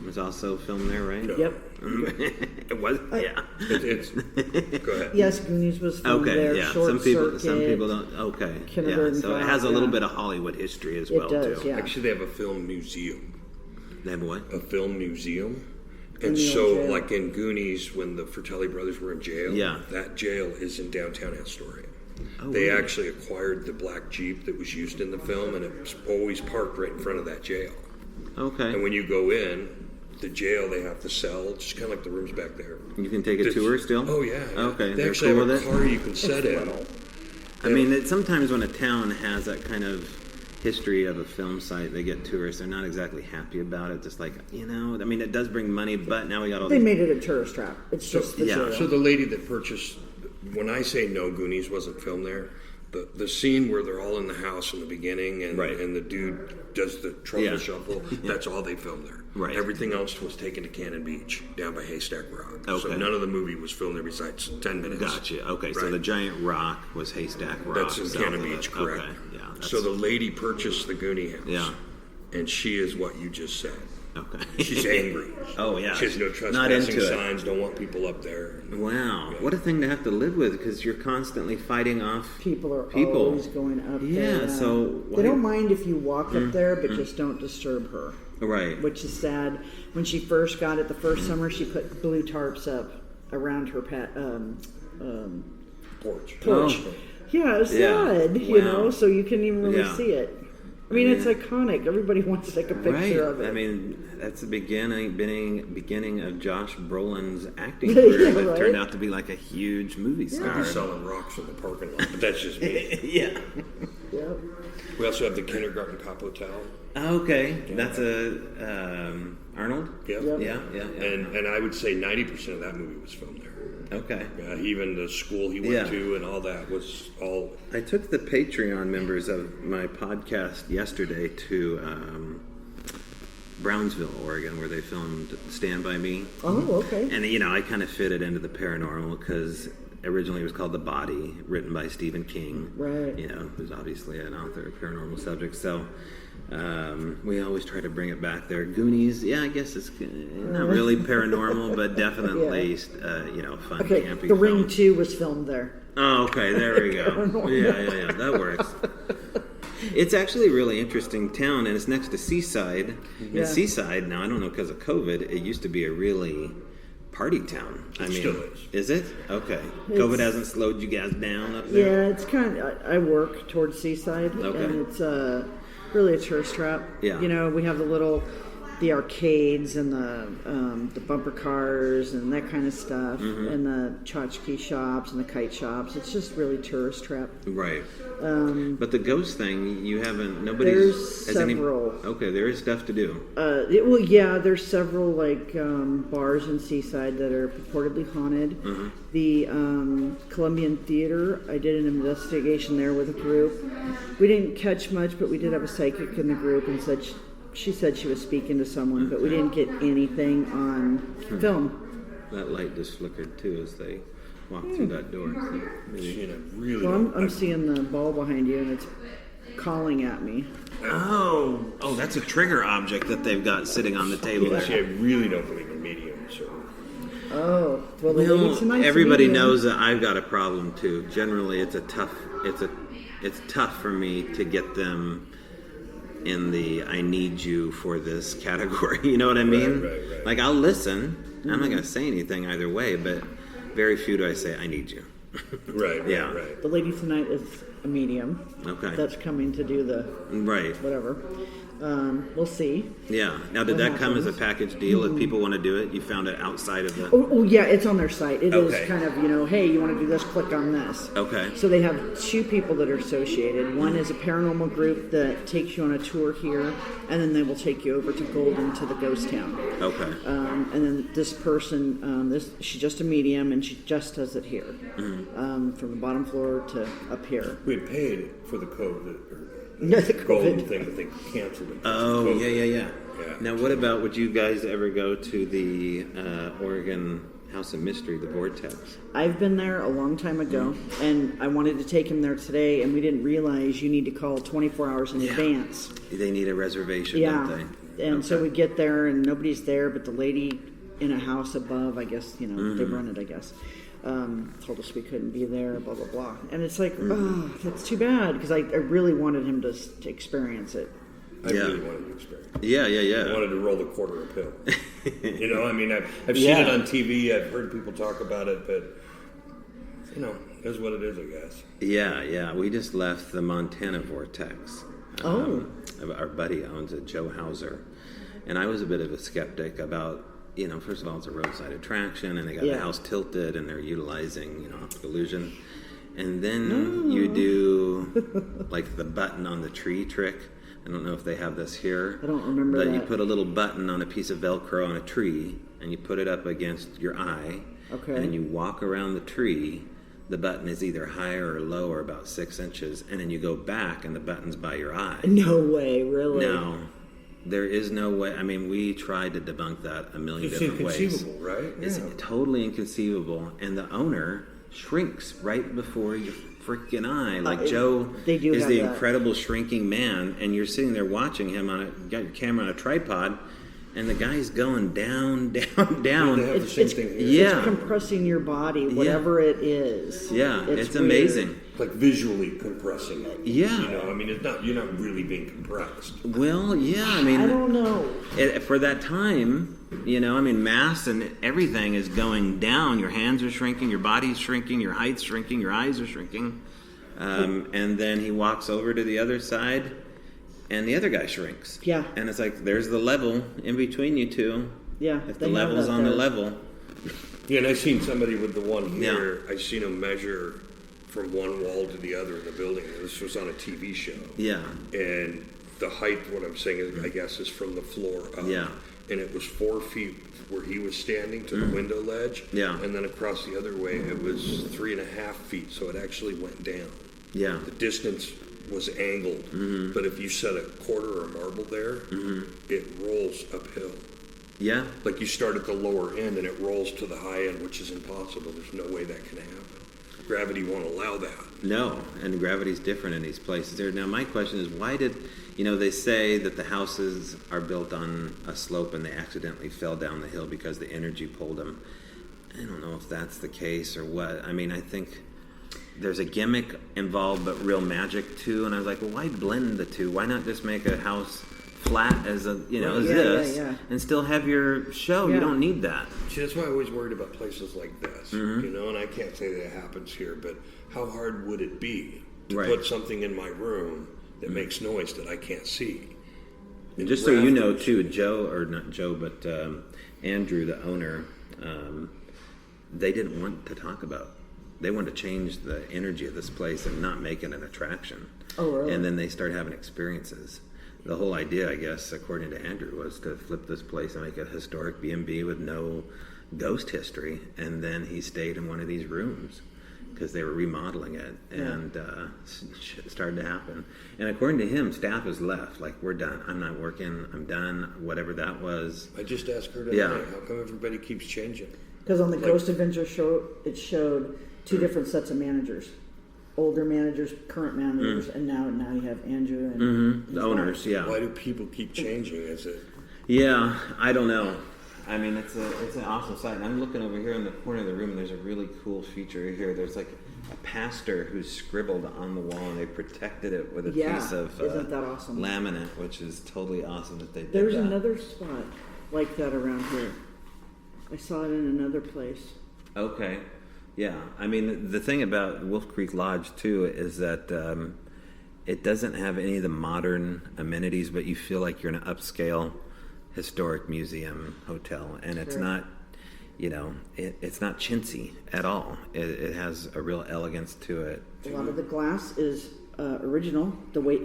was also filmed there, right? Yep. It was, yeah. It's go ahead. Yes, Goonies was filmed there. Yeah. Short Some people Circuit. don't. Okay, yeah. Kindergarten So it Cop, has a little yeah. bit of Hollywood history as It well does, too. yeah. Actually, they have a film museum. They have what? A film museum. In And the so, old jail. like in Goonies, when the Fratelli brothers were in jail, Yeah. that jail is in downtown Astoria. Oh, They really? actually acquired the black Jeep that was used in the film, and it's always parked right in front of that jail. Okay. And when you go in, the jail they have to sell, just kind of like the rooms back there. You can take a This- tour still? Oh yeah. yeah. Okay. They They're actually cool have a with it? car you can set in. I mean, sometimes when a town has that kind of history of a film site, they get tourists. They're not exactly happy about it. Just like, I mean, it does bring money, but now we got all They these... made it a tourist trap. It's just the yeah. jail. So the lady that purchased, when I say no, Goonies wasn't filmed there. The scene where they're all in the house in the beginning and Right. and the dude does the truffle Yeah. shuffle, that's all they filmed there. Right. Everything else was taken to Cannon Beach, down by Haystack Rock. So Okay. none of the movie was filmed there besides 10 minutes. Gotcha. Okay, so Right. the giant rock was Haystack Rock. That's in south Cannon of it. Beach, correct. Okay, yeah. That's, So the lady purchased the Goonie house. Yeah. And she is what you just said. Okay. She's angry. Oh, yeah. She has no Not trespassing into it. signs, don't want people up there. Wow. Yeah. What a thing to have to live with, because you're constantly fighting off People are people. always going up there. Yeah, so They don't why- mind if you walk up there, but just don't disturb her. Right. Which is sad. When she first got it the first summer, she put blue tarps up around her Porch. porch. Oh. Yeah, it's Yeah. sad, Wow. you know, so you couldn't even really Yeah. see it. I mean, it's iconic. Everybody wants to take a picture of it. I mean, that's the beginning of Josh Brolin's acting career that turned out to be like a huge movie star. He's selling rocks in the parking lot, but that's just me. Yeah. Yep. We also have the Kindergarten Cop Hotel. Okay, that's a Arnold. Yeah. Yeah. And I would say 90% of that movie was filmed there. Okay. Even the school he went to and all that was all. I took the Patreon members of my podcast yesterday to Brownsville, Oregon, where they filmed Stand By Me. Oh, okay. And, I kind of fit it into the paranormal because originally it was called The Body, written by Stephen King. Right. Who's obviously an author of paranormal subjects. So we always try to bring it back there. Goonies, I guess it's not really paranormal, but definitely, fun, Okay, campy The film. Ring 2 was filmed there. Oh, okay, there we go. Yeah, that works. It's actually a really interesting town, and it's next to Seaside. Yeah. And Seaside, now I don't know because of COVID, it used to be a really party town. It still is. Is it? Okay. COVID hasn't slowed you guys down up there? Yeah, it's kind of. I work towards Seaside, Okay. and it's really a tourist trap. Yeah. We have the arcades and the bumper cars and that kind of stuff, and the tchotchke shops and the kite shops. It's just really tourist trap. Right. But the ghost thing, nobody's... There's several. Okay, there is stuff to do. There's several bars in Seaside that are purportedly haunted. The Columbian Theater, I did an investigation there with a group. We didn't catch much, but we did have a psychic in the group and she said she was speaking to someone, but we didn't get anything on film. That light just flickered too as they walked through that door. I'm seeing the ball behind you, and it's calling at me. Oh, that's a trigger object that they've got sitting on the table there. See, I really don't believe in mediums. So. Oh, well, the lady tonight's everybody medium. knows that I've got a problem too. Generally, it's tough for me to get them in the I need you for this category. You know what I mean? Right. Like, I'll listen. I'm not going to say anything either way, but very few do I say I need you. Right. The lady tonight is a medium. Okay. That's coming to do the whatever. We'll see. Yeah. Now, did that come as a package deal? If people want to do it, you found it outside of the... Oh yeah, it's on their site. It Okay. is kind of, hey, you want to do this, click on this. Okay. So they have two people that are associated. One is a paranormal group that takes you on a tour here, and then they will take you over to Golden to the ghost town. Okay. And then this person, she's just a medium, and she just does it here, from the bottom floor to up here. We paid for the COVID. The Golden COVID thing that they canceled it. Oh, COVID. yeah. Now, what about, would you guys ever go to the Oregon House of Mystery, the Vortex? I've been there a long time ago, and I wanted to take him there today, and we didn't realize you need to call 24 hours in advance. They need a reservation, don't they? And so we get there, and nobody's there, but the lady in a house above, I guess, they run it, I guess, told us we couldn't be there, blah, blah, blah. And it's like, oh, that's too bad, because I really wanted him to experience it. I really wanted to experience it. Yeah. I wanted to roll the quarter pill. I've seen it on TV. I've heard people talk about it, but, that's what it is, I guess. Yeah. We just left the Montana Vortex. Our buddy owns it, Joe Hauser. And I was a bit of a skeptic about, first of all, it's a roadside attraction, and they got the house tilted, and they're utilizing, optical illusion. And then you do, like, the button on the tree trick. I don't know if they have this here. I don't remember that. You put a little button on a piece of Velcro on a tree, and you put it up against your eye. Okay. And you walk around the tree. The button is either higher or lower, about 6 inches. And then you go back, and the button's by your eye. No way, really? No. There is no way. I mean, we tried to debunk that a million different ways. It's inconceivable, right? It's totally inconceivable. And the owner shrinks right before your freaking eye. Like, Joe is the incredible shrinking man, and you're sitting there watching him you got your camera on a tripod, and the guy's going down. They have the same thing here. It's compressing your body, whatever it is. Yeah, it's weird. amazing. Like visually compressing it. Yeah. You're not really being compressed. Well, yeah, I mean... I don't know. For that time, mass and everything is going down. Your hands are shrinking, your body's shrinking, your height's shrinking, your eyes are shrinking. And then he walks over to the other side. and the other guy shrinks. Yeah. And it's like, there's the level in between you two. Yeah. If the level's on the level. Yeah, and I seen somebody with the one here. I seen him measure from one wall to the other in the building. This was on a TV show. Yeah. And the height, what I'm saying is, I guess, is from the floor up. Yeah. And it was 4 feet where he was standing to the window ledge. Yeah. And then across the other way, it was 3.5 feet, so it actually went down. Yeah. The distance was angled, but if you set a quarter or marble there, it rolls uphill. Yeah. Like you start at the lower end and it rolls to the high end, which is impossible. There's no way that can happen. Gravity won't allow that. No, and gravity's different in these places. There. Now, my question is, why did, they say that the houses are built on a slope and they accidentally fell down the hill because the energy pulled them. I don't know if that's the case or what. I mean, I think there's a gimmick involved, but real magic too. And I was like, well, why blend the two? Why not just make a house flat as this and still have your show? You don't need that. See, that's why I always worried about places like this, and I can't say that it happens here, but how hard would it be to put something in my room that makes noise that I can't see? And just so you know, too, Andrew, the owner, they didn't want to talk about. They wanted to change the energy of this place and not make it an attraction. Oh, really? And then they started having experiences. The whole idea, I guess, according to Andrew, was to flip this place and make a historic B&B with no ghost history. And then he stayed in one of these rooms because they were remodeling it, and it started to happen. And according to him, staff has left. Like, we're done. I'm not working. I'm done. Whatever that was. I just asked her today, how come everybody keeps changing? Because on the Ghost Adventure show, it showed 2 different sets of managers. Older managers, current managers, and now you have Andrew and the owners. Yeah. Why do people keep changing? Is it? Yeah, I don't know. I mean, it's an awesome site. And I'm looking over here in the corner of the room. There's a really cool feature here. There's like a pastor who's scribbled on the wall, and they protected it with a piece of isn't that awesome? Laminate, which is totally awesome that they did There's that. another spot like that around here. I saw it in another place. Okay. Yeah, I mean, the thing about Wolf Creek Lodge, too, is that it doesn't have any of the modern amenities, but you feel like you're in an upscale historic museum hotel. And it's not, it's not chintzy at all. It has a real elegance to it. A lot of the glass is original.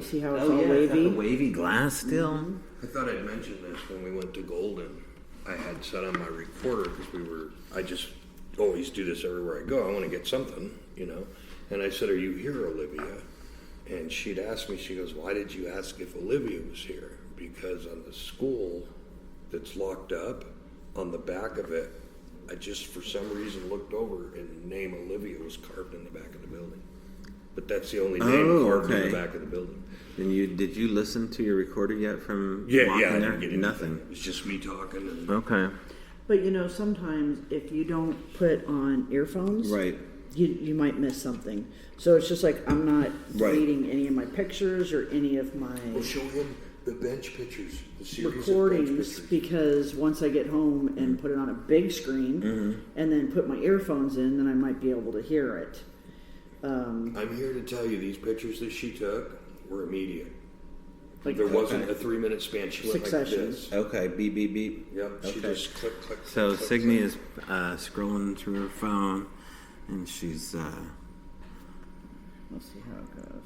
See how it's all wavy? wavy? It's got the wavy glass still. I thought I'd mentioned this when we went to Golden. I had set on my recorder because I just always do this everywhere I go. I want to get something, And I said, "Are you here, Olivia?" And she'd asked me, she goes, "Why did you ask if Olivia was here?" Because on the school that's locked up, on the back of it, I just for some reason looked over and the name Olivia was carved in the back of the building. But that's the only name carved in the back of the building. And did you listen to your recorder yet from I there? didn't get Nothing. It was just me talking. Okay. But sometimes if you don't put on earphones, right, you might miss something. So it's just like I'm not deleting any of my pictures or any of my show him the bench pictures, the series recordings, of bench pictures. Because once I get home and put it on a big screen and then put my earphones in, then I might be able to hear it. I'm here to tell you these pictures that she took were immediate. Like, there wasn't a 3-minute span. She went Successions. like this. Okay, beep, beep, beep. Yep, she just click. So click, Signe is scrolling through her phone, and she's... Let's see how it goes.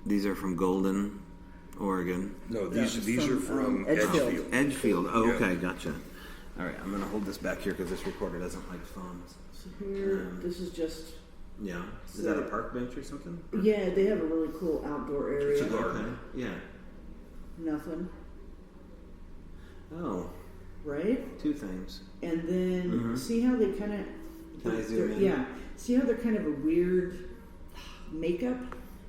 These are from Golden, Oregon. No, these are from Edgefield. Edgefield. Oh, okay, gotcha. All right, I'm going to hold this back here because this recorder doesn't like phones. So here, this is just... Yeah. Is that a park bench or something? Yeah, they have a really cool outdoor area. Okay. Yeah. Nothing. Oh. Right? 2 things. And then see how they kind of... Can I zoom in? Yeah. See how they're kind of a weird makeup?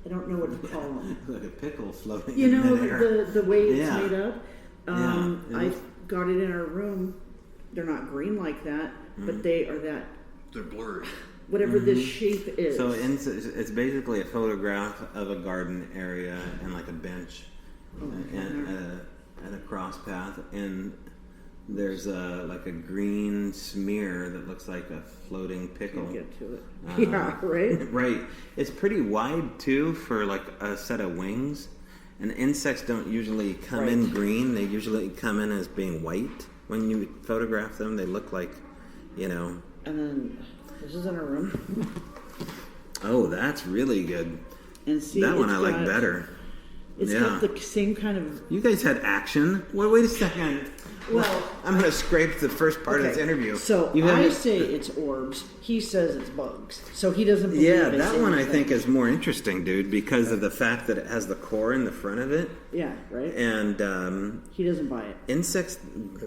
I don't know what to call them. Like a pickle floating You in know, midair. the way it's Yeah. made up. Yeah. I got it in our room. They're not green like that, but they are that... They're blurry. Whatever this shape is. So it's basically a photograph of a garden area and like a bench and a cross path, and there's like a green smear that looks like a floating pickle. Can't get to it. Yeah, right? Right. It's pretty wide too for like a set of wings, And insects don't usually come in green. They usually come in as being white. When you photograph them, they look like, And then this is in a room. Oh, that's really good. And see, that one I like better. It's got the same kind of... You guys had action? Wait a second. Well, I'm going to scrape the first part of this interview. So I say it's orbs. He says it's bugs. So he doesn't believe it's that one I anything. think is more interesting, dude, because of the fact that it has the core in the front of it. Yeah, right? And he doesn't buy it. Insects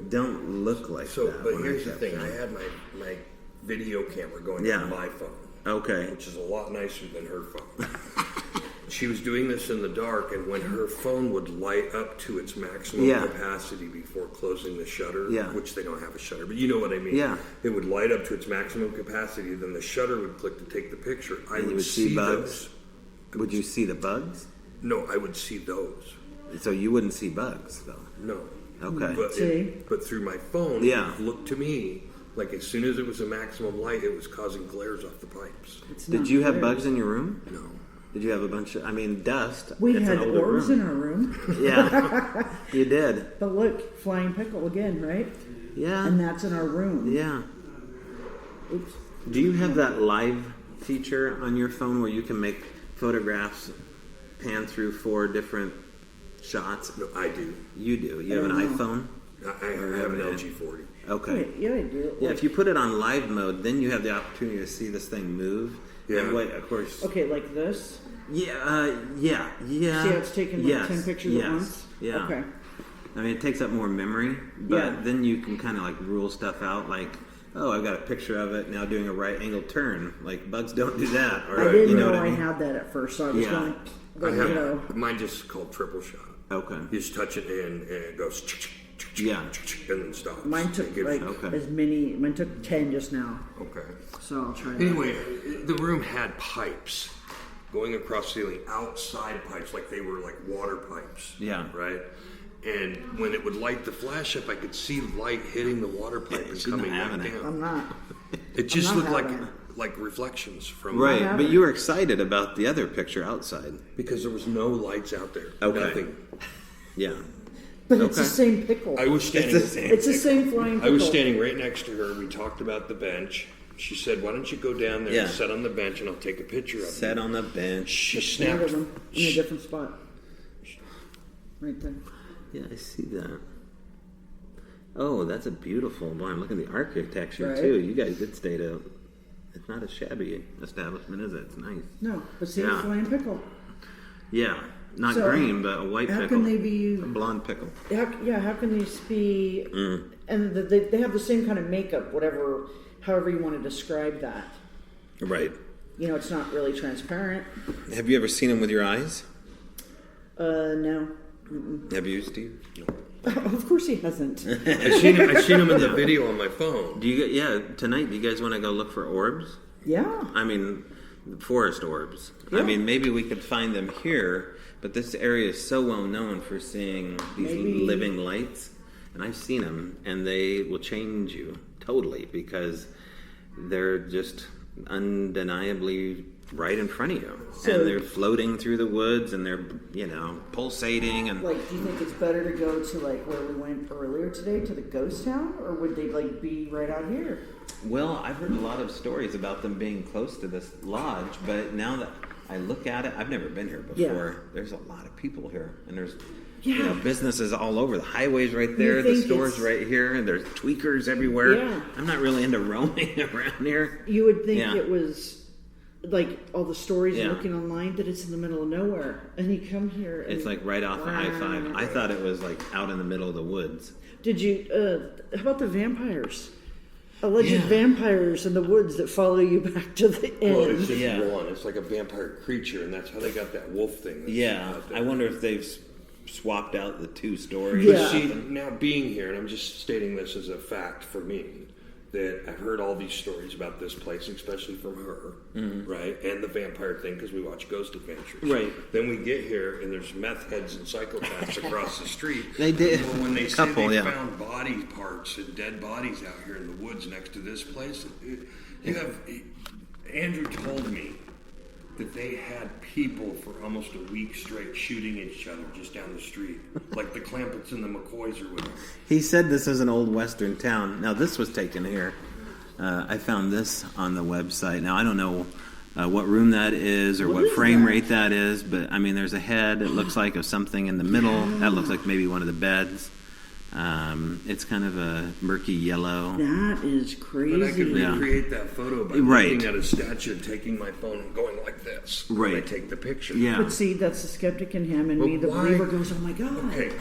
don't look like that. But here's the thing. I had my video camera going on my phone. Okay. Which is a lot nicer than her phone. She was doing this in the dark, and when her phone would light up to its maximum capacity before closing the shutter, which they don't have a shutter, but you know what I mean. Yeah. It would light up to its maximum capacity, then the shutter would click to take the picture. I And would you would see bugs? those. Would you see the bugs? No, I would see those. So you wouldn't see bugs, though? No. Okay. But through my phone, it looked to me like as soon as it was a maximum light, it was causing glares off the pipes. Did you have bugs in your room? No. Did you have a bunch of, dust? We had orbs in our room. Yeah, you did. But look, flying pickle again, right? Yeah. And that's in our room. Yeah. Oops. Do you have that live feature on your phone where you can make photographs pan through 4 different shots? No, I do. You do. You have an iPhone? I have an LG 40. Okay. Wait, yeah, I do. Yeah, if you put it on live mode, then you have the opportunity to see this thing move. Yeah. And wait, of course. Okay, like this? Yeah. See how it's taking 10 pictures at once? Yeah. Okay. It takes up more memory, but then you can kind of like rule stuff out, like, oh, I've got a picture of it now doing a right angle turn. Like bugs don't do that. Or, I didn't know what I mean? had that at first, so I was going. Mine just called triple shot. Okay. You just touch it and it goes. And then stops. Mine took as many. Mine took 10 just now. Okay. So I'll try. Anyway, the room had pipes going across the ceiling, outside pipes, like they were like water pipes. Yeah. Right. And when it would light the flash up, I could see light hitting the water pipe and coming back down. I'm not. It just looked like reflections from right. But you were excited about the other picture outside because there was no lights out there. Okay. Nothing. Yeah. But it's the same pickle. I was standing. It's the same flying pickle. I was standing right next to her. We talked about the bench. She said, "Why don't you go down there and sit on the bench, and I'll take a picture of you." Sit on the bench. She snapped in a different spot. Right there. Yeah, I see that. Oh, that's a beautiful one. Look at the architecture too. You guys did stay to. It's not a shabby establishment, is it? It's nice. No, but see the flying pickle. Yeah. Not green, but a white pickle. How can they be... A blonde pickle. How can these be... And they have the same kind of makeup, however you want to describe that. Right. It's not really transparent. Have you ever seen them with your eyes? No. Have you, Steve? No. Of course he hasn't. I've seen him in the video on my phone. Tonight, do you guys want to go look for orbs? Yeah. Forest orbs. Yeah. Maybe we could find them here... But this area is so well known for seeing these living lights, and I've seen them, and they will change you totally because they're just undeniably right in front of you, and they're floating through the woods, and they're pulsating. And do you think it's better to go to where we went earlier today to the ghost town, or would they be right out here? Well, I've heard a lot of stories about them being close to this lodge, but now that I look at it, I've never been here before. Yeah. There's a lot of people here, and there's businesses all over. The highway's right there, the store's right here, and there's tweakers everywhere. Yeah. I'm not really into roaming around here. You would think it was all the stories looking online that it's in the middle of nowhere, and you come here. And it's right off of I-5. I thought it was out in the middle of the woods. Did you? How about the vampires? Alleged vampires in the woods that follow you back to the end. Well, it's just one. It's like a vampire creature, and that's how they got that wolf thing. I wonder if they've swapped out the 2 stories. Yeah. But see, now being here, and I'm just stating this as a fact for me, that I've heard all these stories about this place, especially from her, right? And the vampire thing, because we watch Ghost Adventures. Right. Then we get here, and there's meth heads and psychopaths across the street. They did. Well, when they say they found body parts and dead bodies out here in the woods next to this place, Andrew told me that they had people for almost a week straight shooting at each other just down the street, like the Clampetts and the McCoys or whatever. He said this is an old western town. Now, this was taken here. I found this on the website. Now, I don't know what room that is or what frame rate that is, but, I mean, there's a head, it looks like, of something in the middle. That looks like maybe one of the beds. It's kind of a murky yellow. That is crazy. But I could recreate that photo by looking at a statue and taking my phone and going like this. Right. When I take the picture. Yeah. But see, that's the skeptic in him, and me, the believer, goes, oh my God. Okay.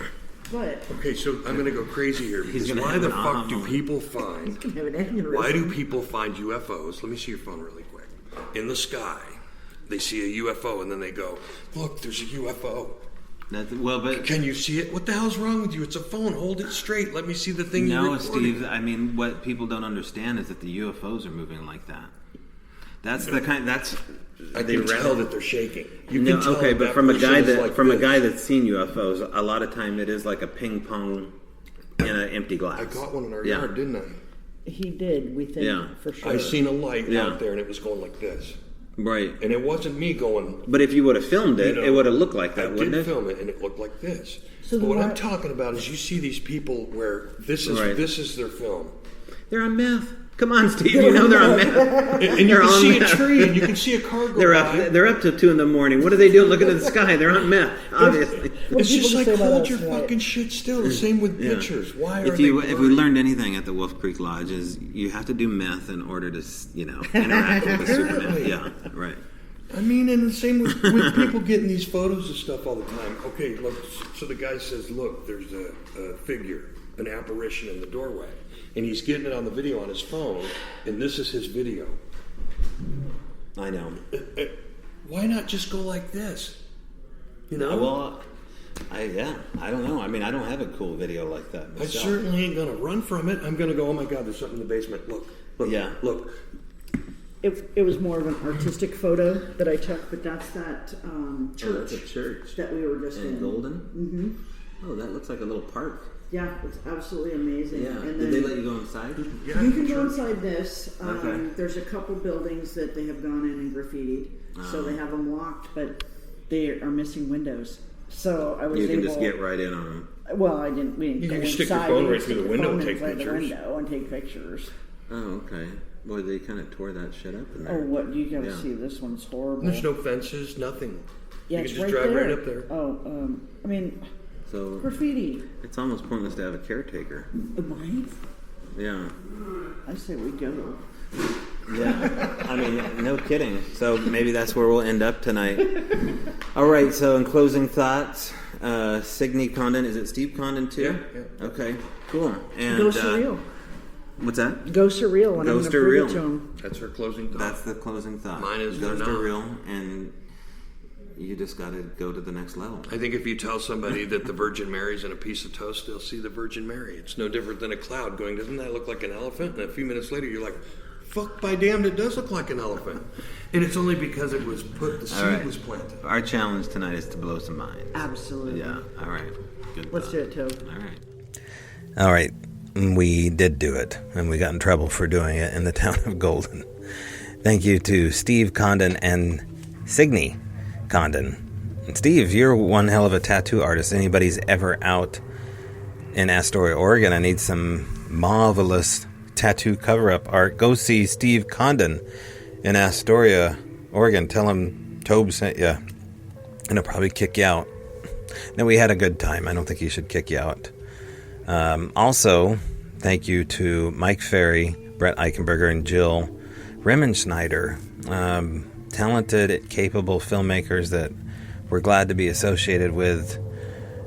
What? Okay, so I'm going to go crazy here. Because why the fuck do people find... He's going to have an aneurysm. Why do people find UFOs? Let me see your phone really quick. In the sky. They see a UFO and then they go, look, there's a UFO. But can you see it? What the hell's wrong with you? It's a phone. Hold it straight. Let me see the thing you're recording. No, Steve. I mean, what people don't understand is that the UFOs are moving like that. That's the kind. That's I can tell that they're shaking. You can tell but from a guy a guy that's seen UFOs, a lot of time it is like a ping pong in an empty glass. I got one in our yard, didn't I? He did. We think for sure. I seen a light out there, and it was going like this. Right. And it wasn't me going... But if you would have filmed it, it would have looked like that, wouldn't it? I did film it, and it looked like this. So but what I'm talking about is you see these people where this is their film. They're on meth. Come on, Steve. You know they're on meth. And you can see a tree, and you can see a car go by. They're up till 2 a.m. What are they doing looking at the sky? They're on meth, obviously. It's just like, hold your fucking shit still. The same with pictures. Why are they... If we learned anything at the Wolf Creek Lodge is you have to do meth in order to, interact with the Superman. Yeah, right. I mean, and the same with people getting these photos of stuff all the time. Okay, look, so the guy says, look, there's a figure, an apparition in the doorway. And he's getting it on the video on his phone, and this is his video. I know. Why not just go like this? You know? Well, I don't know. I mean, I don't have a cool video like that myself. I certainly ain't going to run from it. I'm going to go, oh my God, there's something in the basement. Look. Look. It was more of an artistic photo that I took, but that's that church. Oh, that's a church. That we were just in. Golden? Mm-hmm. Oh, that looks like a little park. Yeah, it's absolutely amazing. Yeah. And did they let you go inside? Yeah, you can go inside this. There's a couple buildings that they have gone in and graffitied, so they have them locked, but they are missing windows. So I was able... You can just get right in on them. Well, I didn't. We didn't you go can just inside. Stick your phone right through the window and take pictures. And take pictures. Oh, okay. Boy, they kind of tore that shit up in there. Oh, what? You got to see. This one's horrible. There's no fences, nothing. Yeah, you it's can just drive right up there. Oh, I mean... So graffiti. It's almost pointless to have a caretaker. Right? Yeah. I say we go. Yeah. I mean, no kidding. So maybe that's where we'll end up tonight. All right. So in closing thoughts, Signe Condon. Is it Steve Condon too? Yeah. Okay. Cool. And go surreal. What's that? Go surreal. And go I'm going to prove it to him. That's her closing thought. That's the closing thought. Mine is go surreal and. You just got to go to the next level. I think if you tell somebody that the Virgin Mary's in a piece of toast, they'll see the Virgin Mary. It's no different than a cloud going, doesn't that look like an elephant? And a few minutes later, you're like, fuck by damned, it does look like an elephant. And it's only because it was the seed was planted. Our challenge tonight is to blow some minds. Absolutely. Yeah, all right. Good Let's do it, Toad. All right. We did do it, and we got in trouble for doing it in the town of Golden. Thank you to Steve Condon and Signe Condon. And Steve, you're one hell of a tattoo artist. Anybody's ever out in Astoria, Oregon, I need some marvelous tattoo cover-up art. Go see Steve Condon in Astoria, Oregon. Tell him Tobe sent you, and he'll probably kick you out. No, we had a good time. I don't think he should kick you out. Also, thank you to Mike Ferry, Brett Eichenberger, and Jill Remensnyder. Talented, capable filmmakers that we're glad to be associated with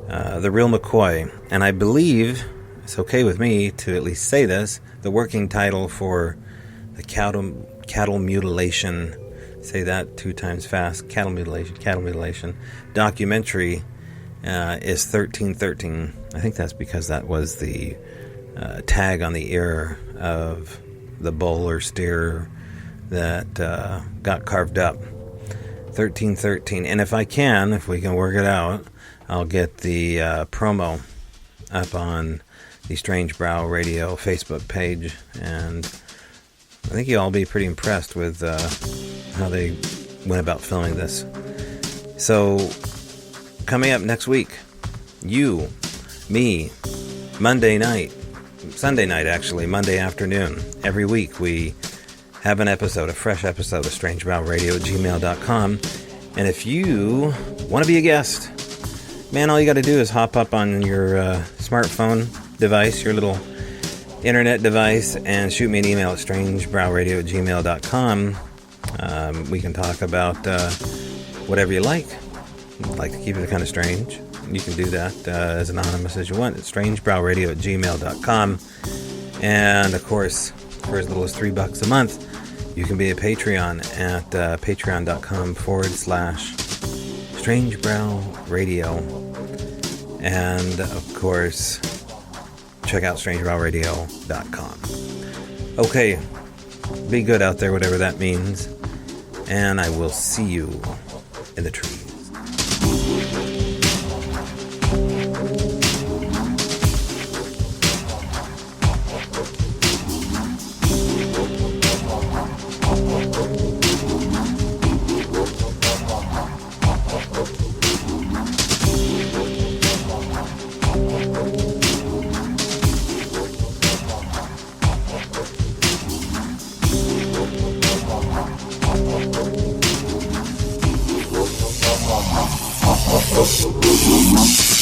The Real McCoy. And I believe, it's okay with me to at least say this, the working title for the Cattle Mutilation, say that 2 times fast, Cattle Mutilation documentary is 1313. I think that's because that was the tag on the ear of the bull or steer that got carved up. 1313. And if we can work it out, I'll get the promo up on the Strange Brow Radio Facebook page, and I think you'll all be pretty impressed with how they went about filming this. So, coming up next week, you, me, Sunday night actually, Monday afternoon. Every week we have an episode, a fresh episode of strangebrowradio@gmail.com. And if you want to be a guest, man, all you got to do is hop up on your smartphone device, your little internet device, and shoot me an email at strangebrowradio@gmail.com. We can talk about whatever you like. I'd like to keep it kind of strange. You can do that as anonymous as you want at strangebrowradio@gmail.com. And of course, for as little as $3 a month, you can be a Patreon at patreon.com/strangebrowradio. And of course, check out strangebrowradio.com. Okay, be good out there, whatever that means. And I will see you in the trees. Thank you.